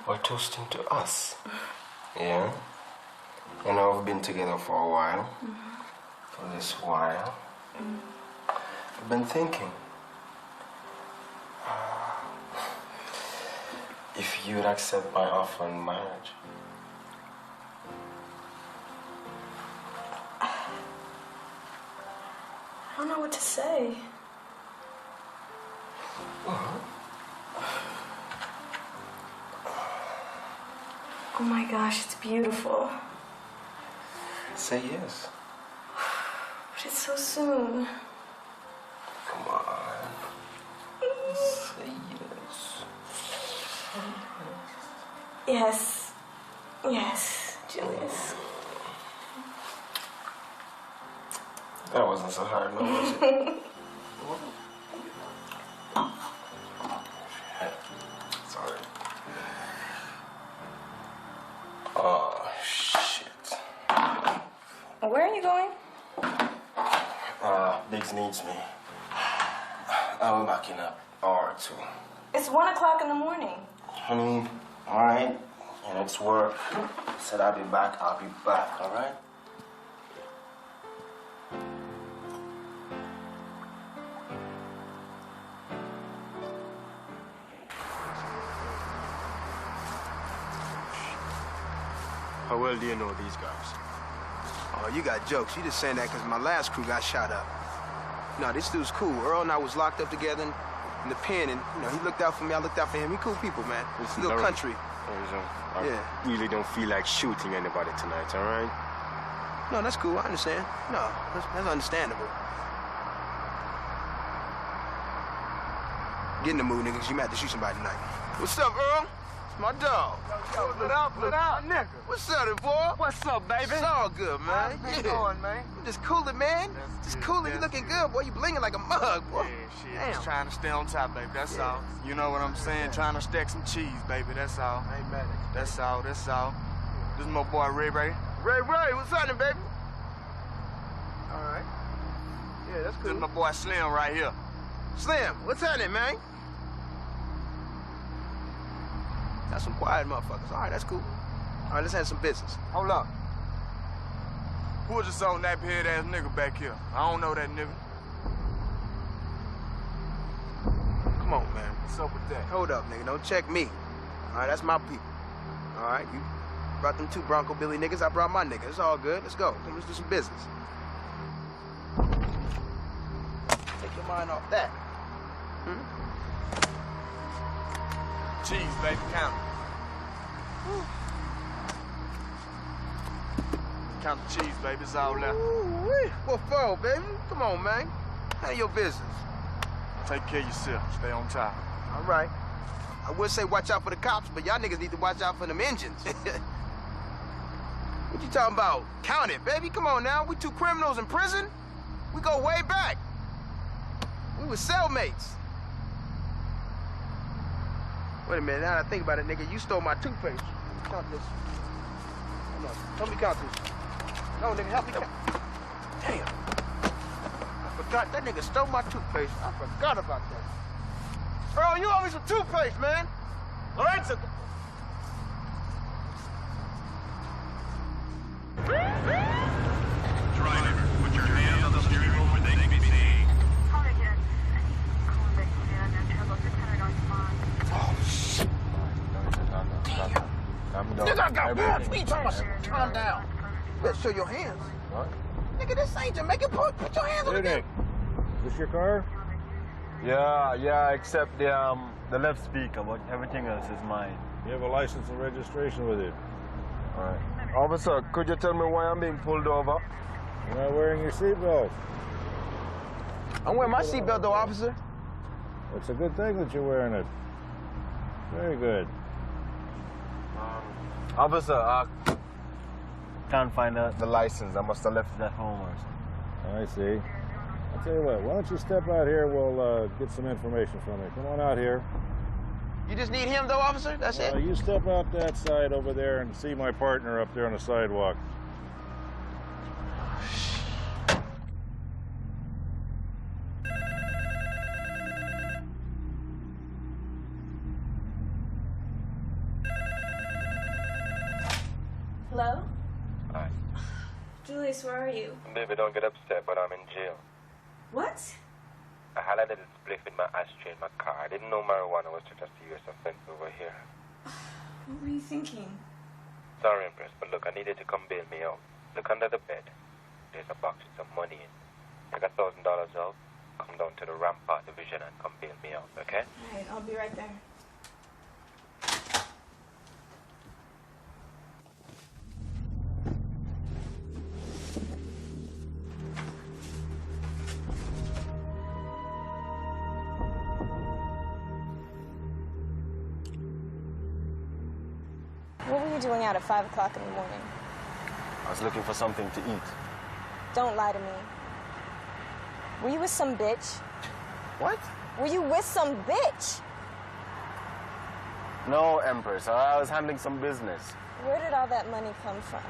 We're toasting to us. Yeah? You know, we've been together for a while. For this while. I've been thinking. If you'd accept my offer in marriage. I don't know what to say. Oh my gosh, it's beautiful. Say yes. But it's so soon. Come on. Say yes. Yes. Yes, Julius. That wasn't so hard, no, was it? Sorry. Oh, shit. Where are you going? Biggs needs me. I'll be back in an hour or two. It's 1 o'clock in the morning. Honey, all right? And it's work. I said I'll be back, all right? How well do you know these guys? Oh, you got jokes. You just saying that because my last crew got shot up. No, this dude's cool. Earl and I was locked up together in the pen, and you know, he looked out for me, I looked out for him. We cool people, man. It's a little country. I really don't feel like shooting anybody tonight, all right? No, that's cool. I understand. No, that's understandable. Get in the mood, nigga, 'cause you might have to shoot somebody tonight. What's up, Earl? It's my dog. What up, nigga? What's up, boy? What's up, baby? It's all good, man. How you doing, man? You just cooling, man. Just cooling. You looking good, boy. You blinging like a mug, boy. Yeah, shit. Damn. Just trying to stay on top, baby. That's all. You know what I'm saying? Trying to stack some cheese, baby. That's all. Ain't mad at you. That's all. That's all. This is my boy Ray. Ray, what's happening, baby? All right. Yeah, that's cool. This is my boy Slim right here. Slim, what's happening, man? Got some quiet motherfuckers. All right, that's cool. All right, let's have some business. Hold up. Who was just on that head-ass nigga back here? I don't know that nigga. Come on, man. What's up with that? Hold up, nigga. Don't check me. All right, that's my people. All right, you brought them two Bronco Billy niggas. I brought my niggas. It's all good. Let's go. Let's do some business. Take your mind off that. Cheese, baby, count it. Count the cheese, baby. It's all left. What for, baby? Come on, man. Handle your business. Take care of yourself. Stay on top. All right. I would say watch out for the cops, but y'all niggas need to watch out for them engines. What you talking about? Count it, baby. Come on now. We two criminals in prison. We go way back. We were cellmates. Wait a minute. Now that I think about it, nigga, you stole my toothpaste. Count this. Come on. Help me count this. No, nigga, help me count. Damn. I forgot. That nigga stole my toothpaste. I forgot about that. Earl, you owe me some toothpaste, man. Lorenzo. Driver, put your hands on the steering wheel where they can be seen. Oh, shit. Nigga, I got bad feet. Calm down. Let's show your hands. What? Nigga, this ain't Jamaican. Put your hands on the Nick, is this your car? Yeah, except the left speaker, but everything else is mine. You have a license and registration with you? All right. Officer, could you tell me why I'm being pulled over? You're not wearing your seatbelt. I'm wearing my seatbelt, though, officer. It's a good thing that you're wearing it. Very good. Officer, can't find the license. I must have left it at home or something. I see. I'll tell you what, why don't you step out here, we'll get some information from you. Come on out here. You just need him, though, officer? That's it? You step out that side over there and see my partner up there on the sidewalk. Hello? Hi. Julius, where are you? Baby, don't get upset, but I'm in jail. What? I had a little spliff in my ashtray in my car. I didn't know marijuana was such a serious offense over here. What were you thinking? Sorry, Empress, but look, I needed to come bail me out. Look under the bed. There's a box with some money in. Take $1,000 out, come down to the Rampart Division and come bail me out, okay? All right, I'll be right there. What were you doing out at 5 o'clock in the morning? I was looking for something to eat. Don't lie to me. Were you with some bitch? What? Were you with some bitch? No, Empress. I was handling some business. Where did all that money come from?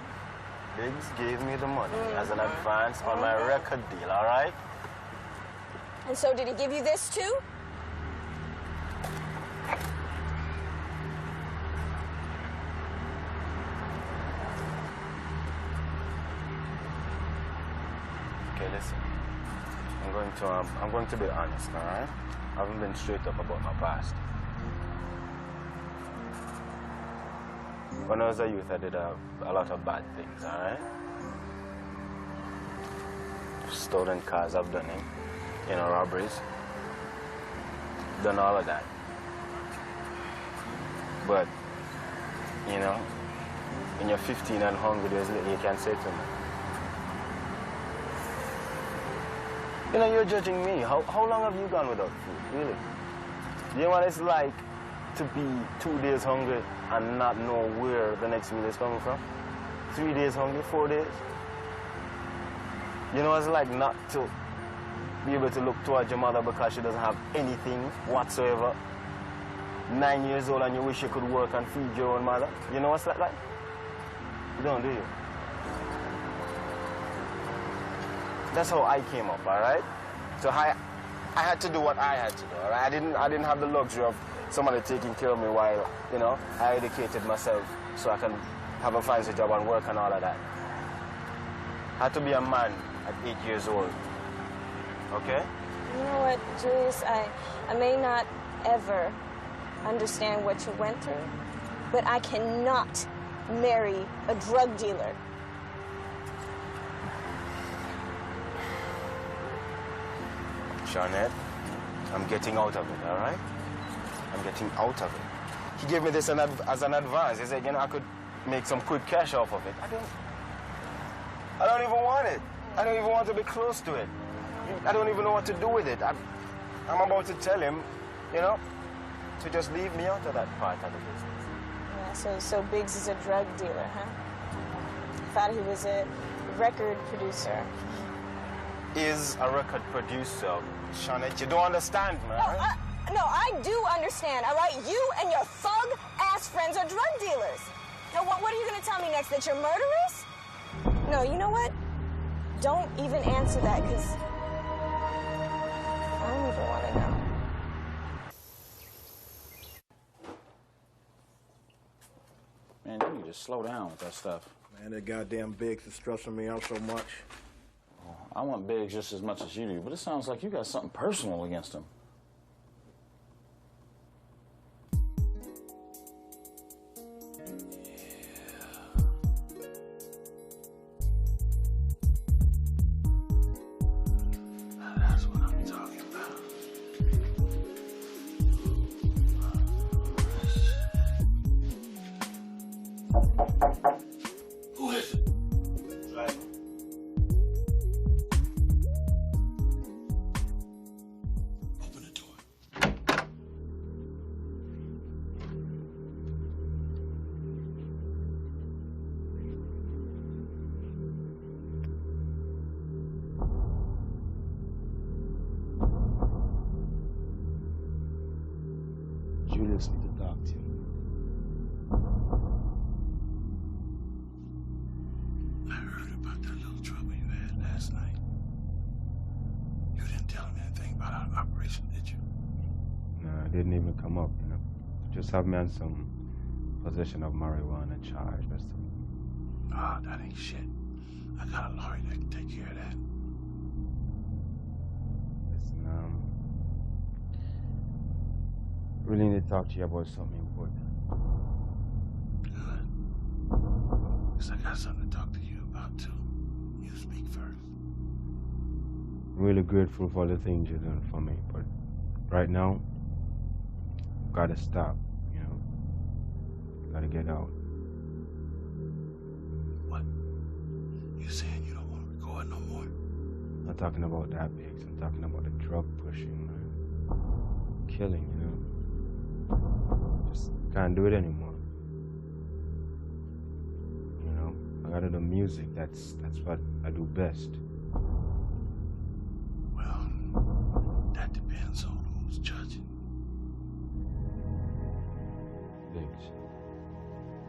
Biggs gave me the money as an advance on my record deal, all right? And so did he give you this too? Okay, listen. I'm going to be honest, all right? I haven't been straight up about my past. When I was a youth, I did a lot of bad things, all right? Stolen cars, I've done it. Robberies. Done all of that. But, when you're 15 and hungry, there's little you can say to me. You're judging me. How long have you gone without food, really? You know what it's like to be 2 days hungry and not know where the next meal is coming from? 3 days hungry, 4 days? You know what it's like not to be able to look towards your mother because she doesn't have anything whatsoever? 9 years old and you wish you could work and feed your own mother? You know what's that like? You don't, do you? That's how I came up, all right? So I had to do what I had to do, all right? I didn't have the luxury of somebody taking care of me while, I educated myself so I can have a fancy job and work and all of that. had to be a man at 8 years old. Okay? You know what, Julius, I may not ever understand what you went through, but I cannot marry a drug dealer. Shawnette, I'm getting out of it, all right? I'm getting out of it. He gave me this as an advance. He said, you know, I could make some quick cash off of it. I don't even want it. I don't even want to be close to it. I don't even know what to do with it. I'm about to tell him, you know, to just leave me out of that part of the business. Yeah, so Biggs is a drug dealer, huh? I thought he was a record producer. Is a record producer. Shawnette, you don't understand, man. No, I do understand, all right? You and your thug-ass friends are drug dealers. Now, what are you going to tell me next, that you're murderers? No, you know what? Don't even answer that, because I don't even want to know. Man, you need to slow down with that stuff. Man, that goddamn Biggs is stressing me out so much. Oh, I want Biggs just as much as you do, but it sounds like you got something personal against him. Who is it? Driver. Open the door. Julius needs to talk to you. I heard about that little trouble you had last night. You didn't tell him anything about our operation, did you? No, it didn't even come up, you know. Just have me on some possession of marijuana charge, that's all. Ah, that ain't shit. I got a lawyer that can take care of that. Listen, really need to talk to you about something important. Good. Because I got something to talk to you about, too. You speak first. I'm really grateful for the things you're doing for me, but right now, gotta stop, you know. Gotta get out. What? You saying you don't want to record no more? I'm not talking about that, Biggs. I'm talking about the drug pushing, man. Killing, you know. Just can't do it anymore. You know, I gotta do music. That's what I do best. Well, that depends on who's judging. Biggs,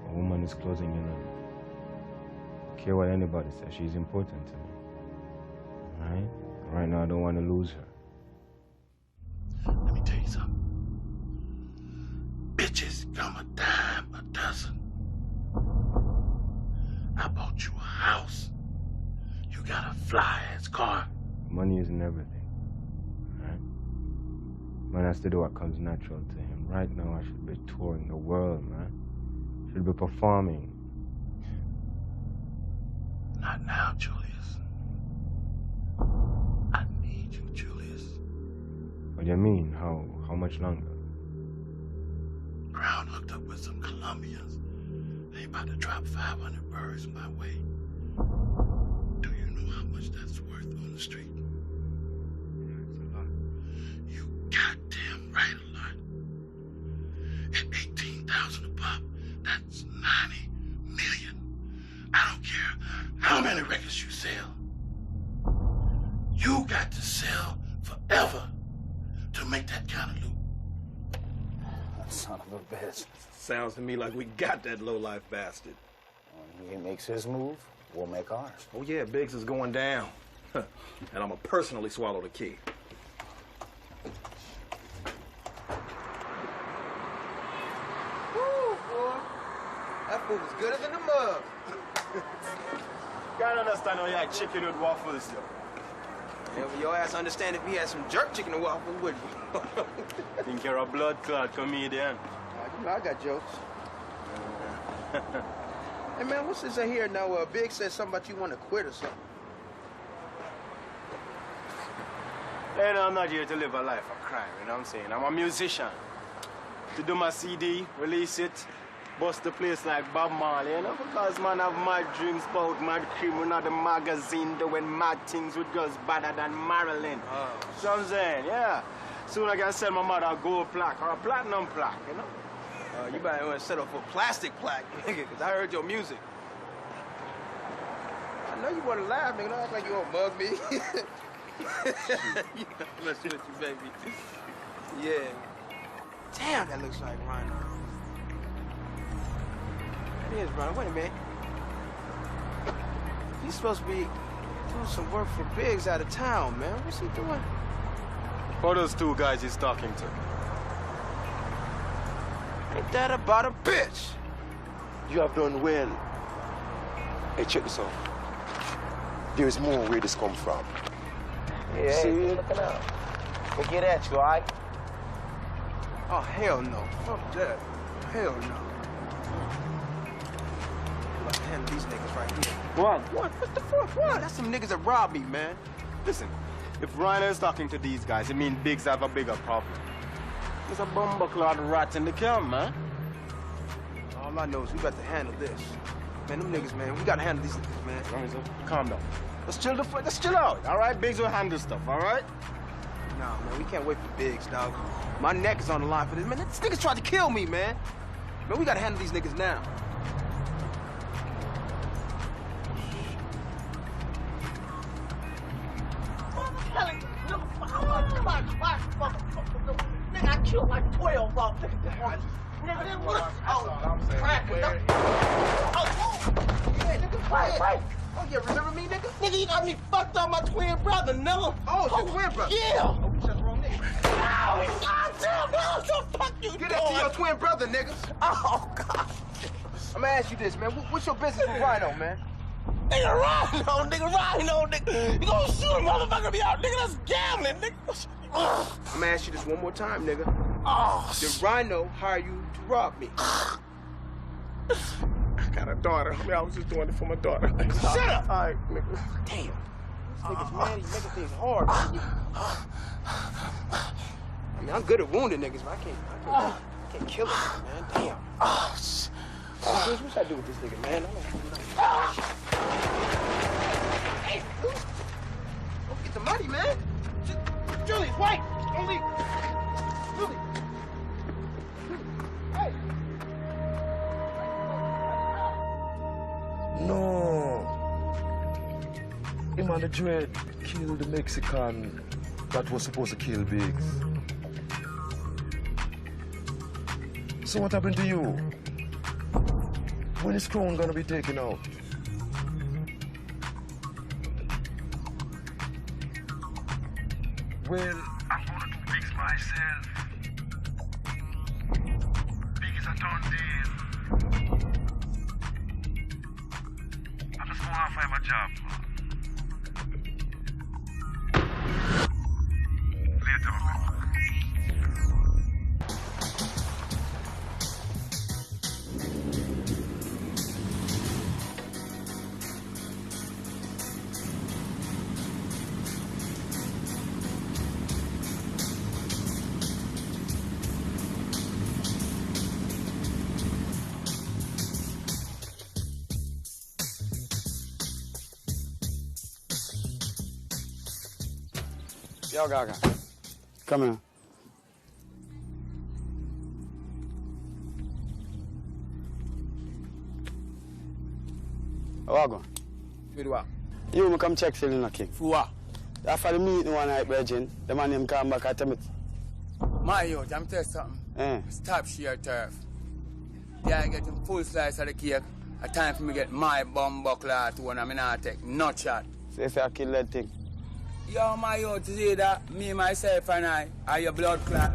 a woman is closing in on me. I don't care what anybody says, she's important to me. Right? Right now, I don't want to lose her. Let me tell you something. Bitches come a dime a dozen. I bought you a house. You got a fly-ass car. Money isn't everything. Right? Man has to do what comes natural to him. Right now, I should be touring the world, man. Should be performing. Not now, Julius. I need you, Julius. What do you mean? How much longer? Brown hooked up with some Colombians. They about to drop 500 birds my way. Do you know how much that's worth on the street? Yeah, it's a lot. You goddamn right a lot. At 18,000 a pop, that's 90 million. I don't care how many records you sell. You got to sell forever to make that kind of loot. That son of a bitch. Sounds to me like we got that low-life bastard. When he makes his move, we'll make ours. Oh, yeah, Biggs is going down. And I'm gonna personally swallow the key. Woo, boy. That food was gooder than the mug. Can't understand how you like chicken with waffles, yo. Yeah, well, your ass understand if we had some jerk chicken and waffles, wouldn't you? Think you're a blood clot comedian. You know I got jokes. Hey, man, what's this in here now? Big said something about you want to quit or something. Hey, no, I'm not here to live a life of crime, you know what I'm saying? I'm a musician. To do my CD, release it, bust the place like Bob Marley, you know? Because, man, I have mad dreams about mad criminal, the magazine doing mad things with girls better than Marilyn. So I'm saying, yeah. Soon I can sell my mother a gold plaque or a platinum plaque, you know? You better want to set up for a plastic plaque, nigga, because I heard your music. I know you want to laugh, nigga. Don't act like you want to mug me. Let's with you, baby. Yeah. Damn, that looks like Rhino. It is Rhino. Wait a minute. He's supposed to be doing some work for Biggs out of town, man. What's he doing? Who are those two guys he's talking to? Ain't that about a bitch? You have done well. Hey, check this out. There is more where this come from. Yeah, See? hey, looking out. We'll get at you, all right? Oh, hell no. Fuck that. Hell no. Let's handle these niggas right here. What? What? What the fuck? What? That's some niggas that robbed me, man. Listen, if Rhino is talking to these guys, it means Biggs have a bigger problem. There's a bumbleclad rat in the camp, man. All I know is we got to handle this. Man, them niggas, man, we got to handle these niggas, man. Calm down. Let's chill out, all right? Biggs will handle stuff, all right? Nah, man, we can't wait for Biggs, dog. My neck is on the line for this. Man, this niggas tried to kill me, man. Man, we got to handle these niggas now. Nigga, I killed like 12 of them. Nigga, what? Oh, cracking up. Yeah, nigga, right. Oh, yeah, remember me, nigga? Nigga, you got me fucked up my twin brother, nigga. Oh, it's your twin brother? Yeah. Oh, we said the wrong nigga. Oh, goddamn, man, what the fuck you Get that to your twin brother, nigga. Oh, God. I'm gonna ask you this, man. What's your business with Rhino, man? Nigga, Rhino, nigga. You gonna shoot a motherfucker me out, nigga? That's gambling, nigga. I'm gonna ask you this one more time, nigga. Did Rhino hire you to rob me? I got a daughter. I mean, I was just doing it for my daughter. Shut up! All right, nigga. Damn. This nigga's man, he's making things hard. Man. I mean, I'm good at wounding niggas, but I can't kill him, man. Damn. What should I do with this nigga, man? Hey, don't get the money, man. Julius, wait! Don't leave. Julius. Hey. No. Him and the dread killed the Mexican that was supposed to kill Biggs. So what happened to you? When is Crown gonna be taken out? Well, I'm gonna do Biggs myself. Big is a done deal. I just wanna find my job. Later, man. Yo, Gaga. Come here. How are you going? Good what? You me come check Selena King. For what? After the meeting one night, Virgin, the man him come back at me. My youth, I'm tell you something. Stop sheer turf. Yeah, I get him full slice of the cake. A time for me get my bum buckler to one, I mean, I take no shot. So if I kill that thing. Yo, my youth, is either me, myself, and I are your blood clot.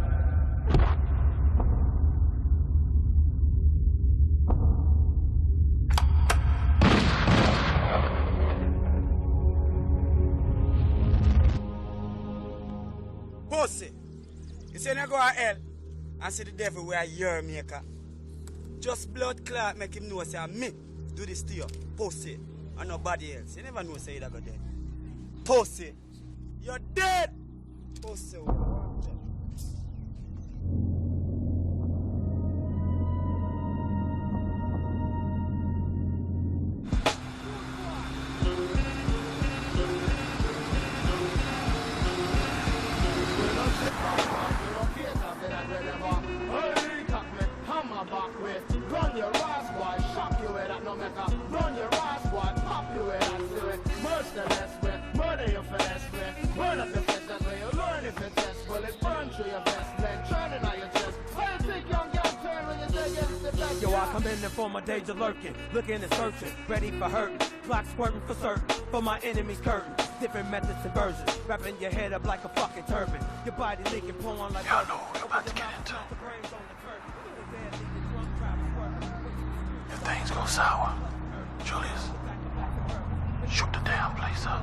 Pussy. You say you go to hell and see the devil where your maker. Just blood clot make him know say me do this to you. Pussy. And nobody else. You never know say you go dead. Pussy. You're dead. Pussy. Run your ass, boy, shock you with that no maker. Run your ass, boy, pop you with that spirit. Merciless way, murder your finesse way. Burn up your flesh, that's where you learn if it's test. Well, it burn through your vest, then turning on your chest. How you think young girl turn when you say yes to best? Yo, I come in there for my days of lurking, looking and searching, ready for hurting. Clock squirting for certain, for my enemy's curtain. Different methods and versions, wrapping your head up like a fucking turban. Your body leaking, pouring like y'all know what we're about to get into. If things go sour, Julius, shoot the damn place up.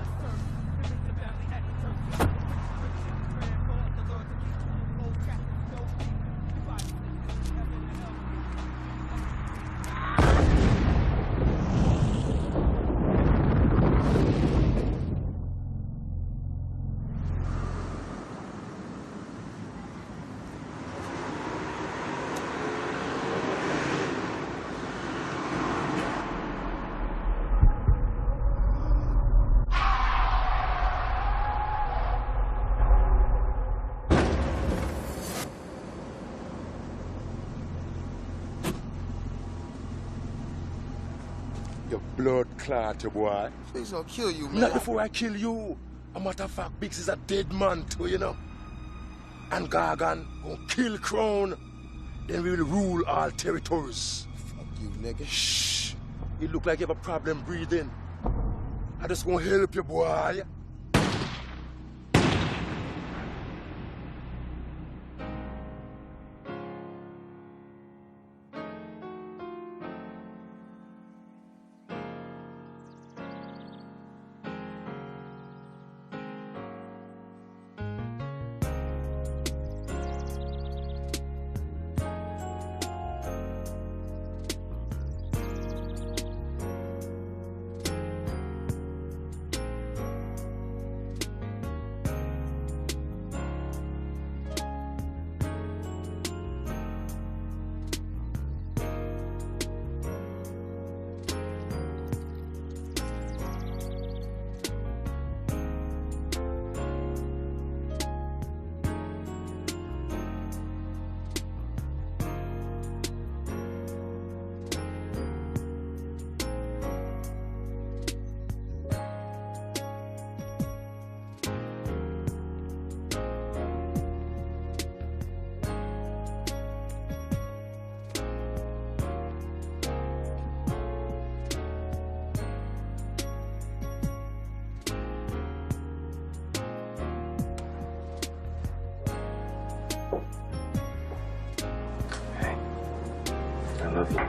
Your blood clot, your boy. He's gonna kill you, man. Not before I kill you. A matter of fact, Biggs is a dead man too, you know. And Gargan gonna kill Crown. Then we will rule all territories. Fuck you, nigga. Shh. You look like you have a problem breathing. I just gonna help you, boy. I love you.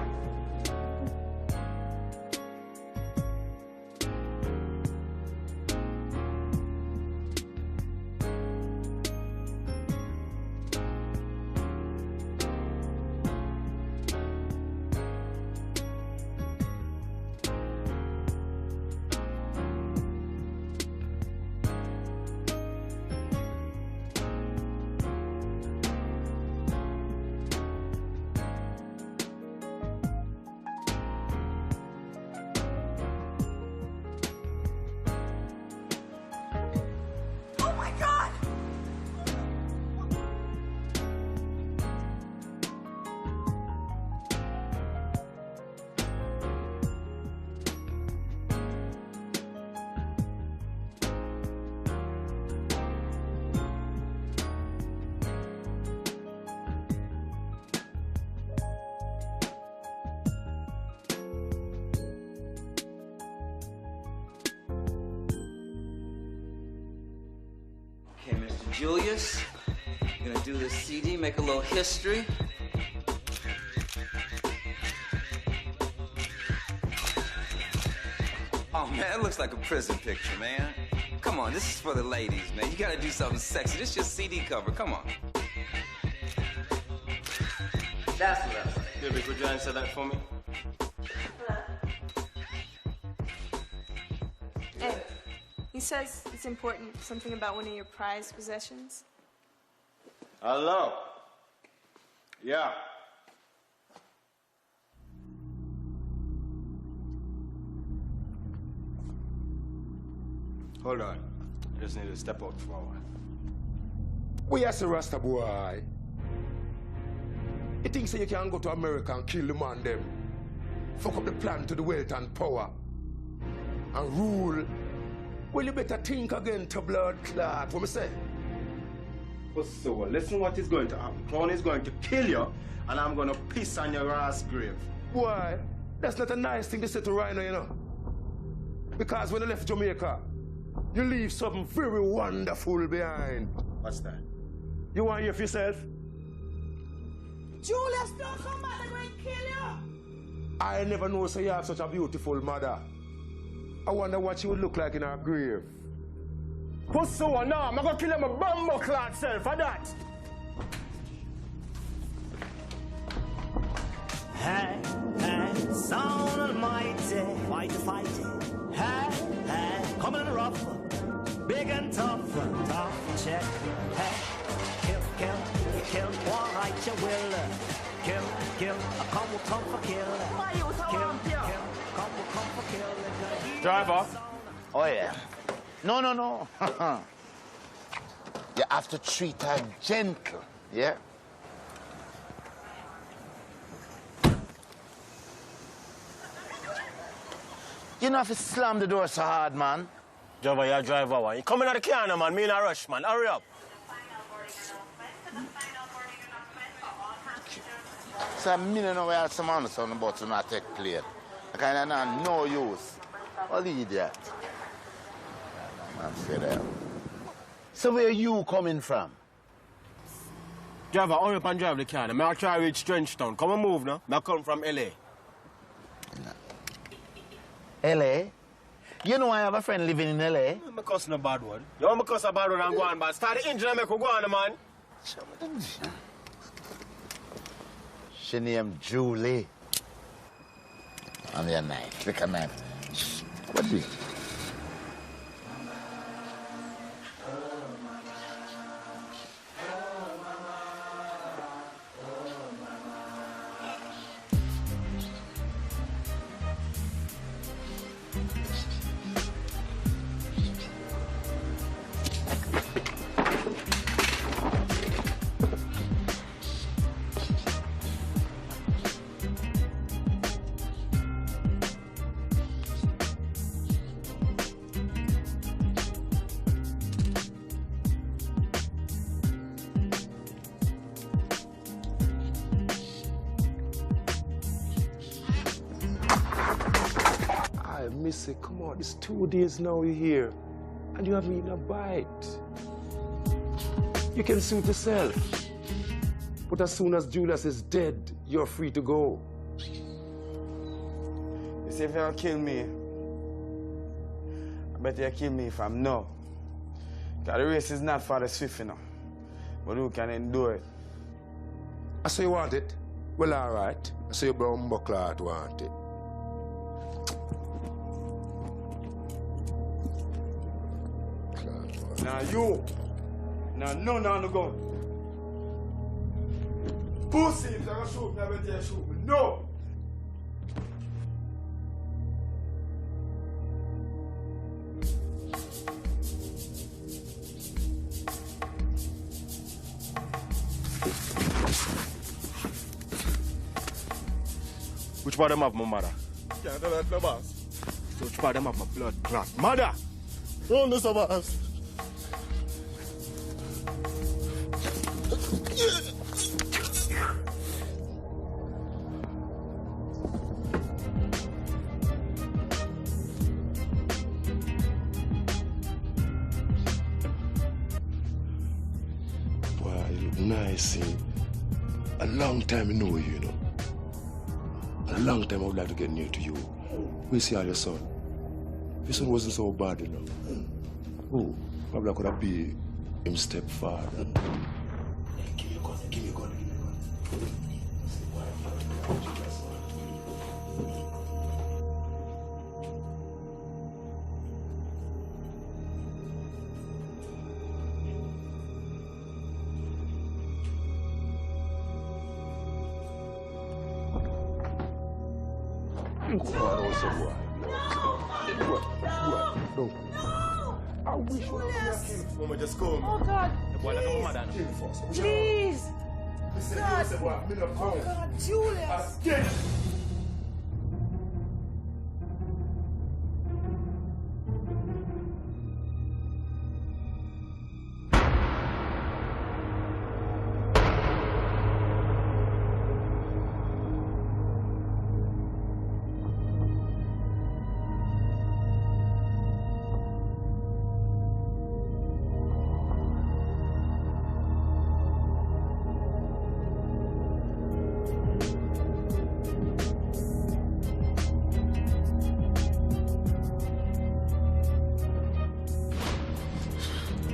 Okay, Mr. Julius, you're gonna do this CD, make a little history. Oh man, it looks like a prison picture, man. come on, this is for the ladies, man. You gotta do something sexy. This is your CD cover, come on. That's what I said. Baby, could you answer that for me? Hey, he says it's important, something about one of your prized possessions. Hello? Yeah. Hold on. I just need to step out for a while. We are the Rasta boy. You think so you can go to America and kill the man them? Fuck up the plan to the wealth and power. And rule. Well, you better think again to blood clot. What me say? So, listen what is going to happen. Clown is going to kill you, and I'm going to piss on your ass grave. Why? That's not a nice thing to say to Rhino, you know. Because when you left Jamaica, you leave something very wonderful behind. What's that? You want to hear for yourself? Julius, don't somebody going to kill you. I never know so you have such a beautiful mother. I wonder what she would look like in her grave. What's so now? I'm going to kill him a bumbo clot self for that. Hey, hey, sound almighty, fighty. Hey, hey, coming in rough, big and tough check. Hey, kill, all right, you will. Kill, come for kill. Kill, come for kill. Driver. Oh, yeah. No. You have to treat her gentle, yeah? You don't have to slam the door so hard, man. Driver, you driver, one. You coming out of the car now, man. Me in a rush, man. Hurry up. So me don't know where some on the about to not take plate. I kind of no use. What idiot? Man, say that. So where you coming from? Driver, hurry up and drive the car. I'll try to reach Trenchtown. Come and move now. I come from L.A. L.A.? You know I have a friend living in L.A.? I'm a cuss no bad one. You want me cuss a bad one and go on, but start the engine and make we go on, man. She named Julie. And your knife. Look at knife. What is it? Missy, come on, it's 2 days now you're here, and you haven't eaten a bite. You can suit yourself. But as soon as Julius is dead, you're free to go. You see, if you don't kill me, I bet you kill me if I'm no. Because the race is not for the swift, you know. But who can endure it? I say you want it? Well, all right. I say you brown buckler want it. Now you, no gun. Pussy, if you're gonna shoot me, I bet you shoot me. No! Which part of them have my mother? Can't tell that, no boss. So which part of them have my blood clot? Mother! Don't do so, boss. Boy, you look nice, eh? A long time I know you know. A long time I would like to get near to you. We see how your son. Your son wasn't so bad, you know. Who? Probably could have be him stepfather. Give me a gun, give me a gun, give me a gun. I wish you would have just come. Oh God. The boy like a woman that Please. God. Oh God, Julius.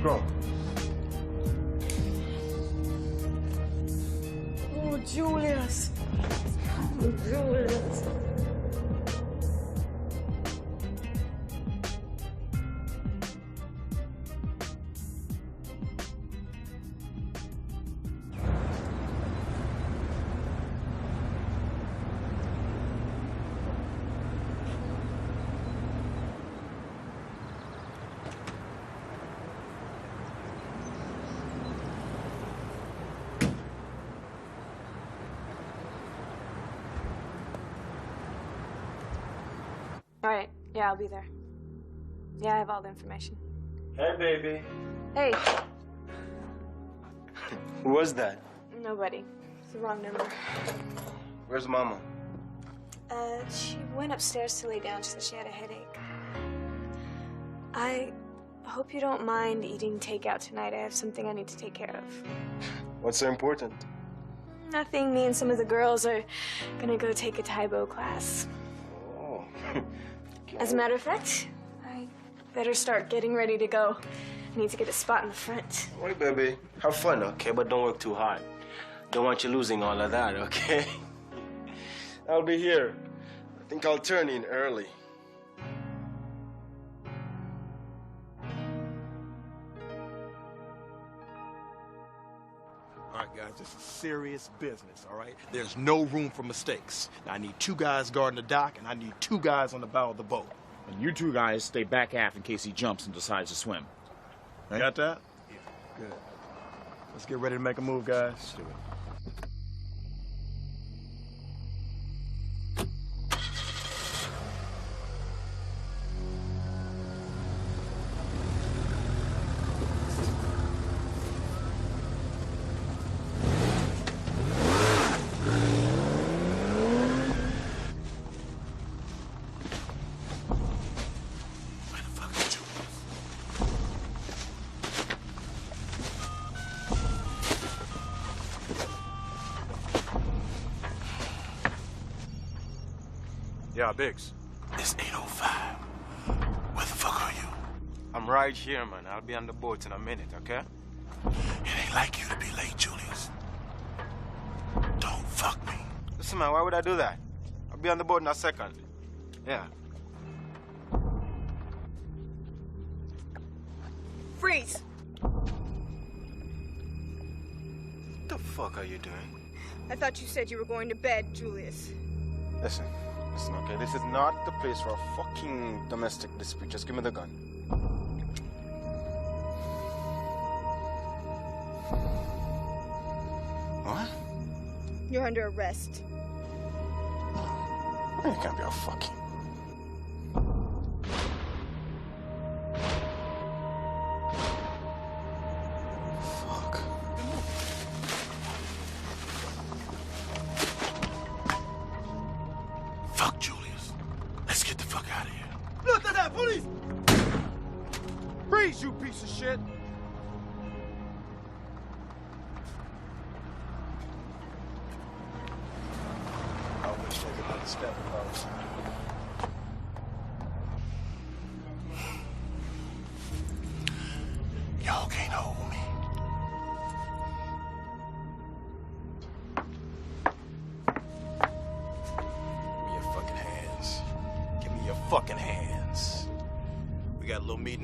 Bro. Oh, Julius. Oh, Julius. All right. Yeah, I'll be there. Yeah, I have all the information. Hey, baby. Hey, Who was that? nobody. It's the wrong number. Where's Mama? She went upstairs to lay down. She said she had a headache. I hope you don't mind eating takeout tonight. I have something I need to take care of. What's so important? Nothing. Me and some of the girls are gonna go take a Taibo class. Oh. As a matter of fact, I better start getting ready to go. I need to get a spot in the front. Wait, baby. Have fun, okay? But don't work too hard. Don't want you losing all of that, okay? I'll be here. I think I'll turn in early. All right, guys, this is serious business, all right? There's no room for mistakes. Now, I need 2 guys guarding the dock, and I need 2 guys on the bow of the boat. And you 2 guys stay back half in case he jumps and decides to swim. Right? Got that? Yeah. Good. Let's get ready to make a move, guys. Let's do it. Yeah, Biggs. It's 8:05. Where the fuck are you? I'm right here, man. I'll be on the boat in a minute, okay? It ain't like you to be late, Julius. Don't fuck me. Listen, man, why would I do that? I'll be on the boat in a second. Yeah. Freeze! What the fuck are you doing? I thought you said you were going to bed, Julius. Listen, okay? This is not the place for a fucking domestic dispute. Just give me the gun. What? You're under arrest. You can't be a fucking... Fuck Julius. Let's get the fuck out of here. Look at that, police! Freeze, you piece of shit! I wish they could put step close.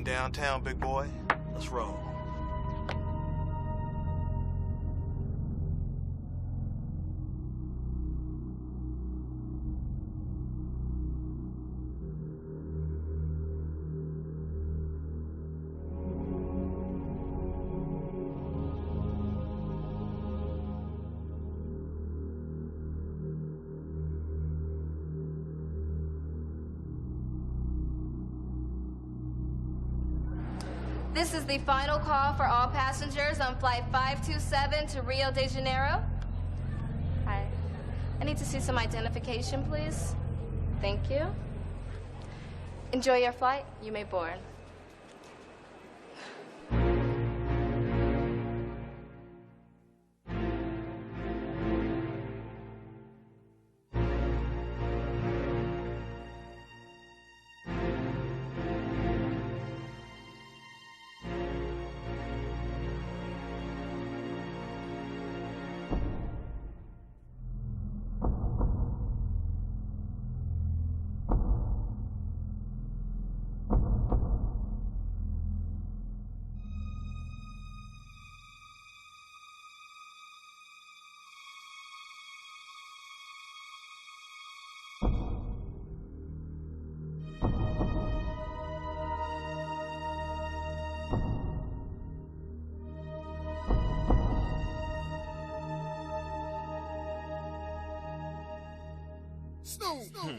Heading downtown, big boy. Let's roll. This is the final call for all passengers on flight 527 to Rio de Janeiro. Hi. I need to see some identification, please. Thank you. Enjoy your flight. You may board.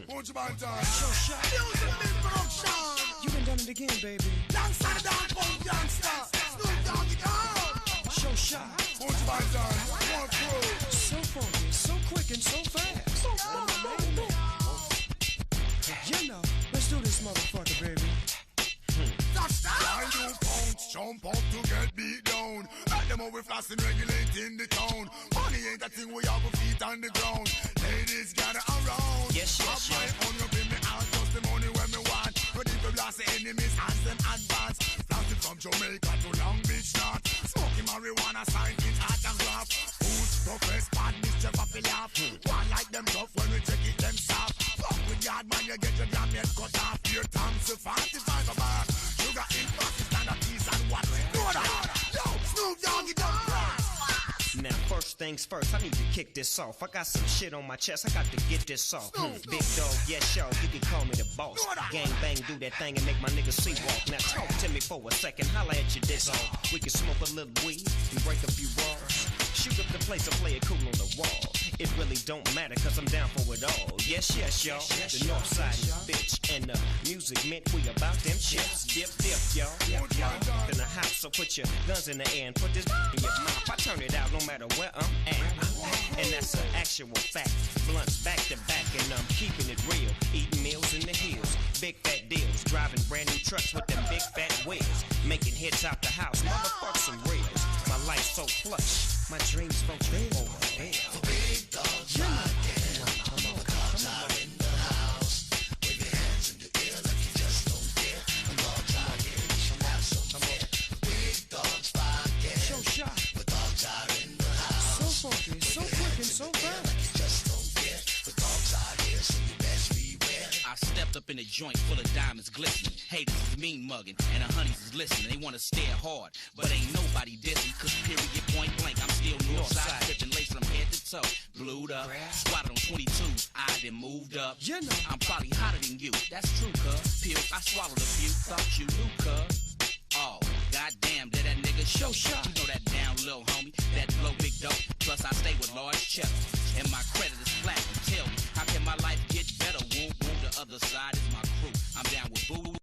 Boy Jamaican. Show shot. Music big production. You done done it again, baby. Alongside the down home youngster. Snoop Dogg in the house. Show shot. Boy Jamaican. One crew. So funky, so quick and so fast. So you know, let's do this motherfucker, baby. Why you bounce, jump up to get beat down? Like them over flossing, regulating the town. Money ain't a thing, we have our feet on the ground. Ladies gather around. Yes, yes, yes. On you bring me out, just the money when me want. Ready to blast the enemies, hands them advance. Flaunting from Jamaica to Long Beach North. Smoking marijuana, sign in autograph. Who's toughest, bad mischief off the laugh. One like them tough when we check it, them soft. Fuck with yard man, you get your damn head cut off. Here times to 45 a bar. Sugar in boxes, stand up, peace and what? Know that? Yo, Snoop Dogg, you don't cry. Now, first things first, I need to kick this off. I got some shit on my chest, I got to get this off. Big dog, yes, yo, you can call me the boss. Gang bang, do that thing and make my niggas see walk. Now, talk to me for a second, holla at your diss off. We can smoke a little weed and break a few walls. Shoot up the place and play it cool on the wall. It really don't matter, cause I'm down for it all. Yes, yes, y'all. The north side is bitch. And the music meant we about them chips. Dip, dip, y'all. Y'all in the house, so put your guns in the air and put this in your mouth. I turn it out no matter where I'm at. And that's an actual fact. Blunts back to back, and I'm keeping it real. Eating meals in the hills. Big fat deals. Driving brand new trucks with them big fat wheels. Making hits out the house. Motherfuck some reels. My life's so plush. My dreams function over here. Big dogs, yeah. Dogs are in the house. Wave your hands in the air like you just don't care. Dogs are here, you should have some fare. Big dogs podcast. Show shot. But dogs are in the house. So funky, so quick and so fast. Like you just don't care. But dogs are here, so you best beware. I stepped up in a joint full of diamonds glistening. Haters is mean mugging, and the honeys is listening. They wanna stare hard, but ain't nobody dissing. Cause period point blank, I'm still north side, tipping lace from head to toe. Blued up, squatted on 22, I done moved up. You know. I'm probably hotter than you, that's true, cuz. Pills, I swallowed a few, thought you knew, cuz. Oh, goddamn, that nigga show shot. You know that down low, homie, that blow big dope. Plus I stay with large cheddar.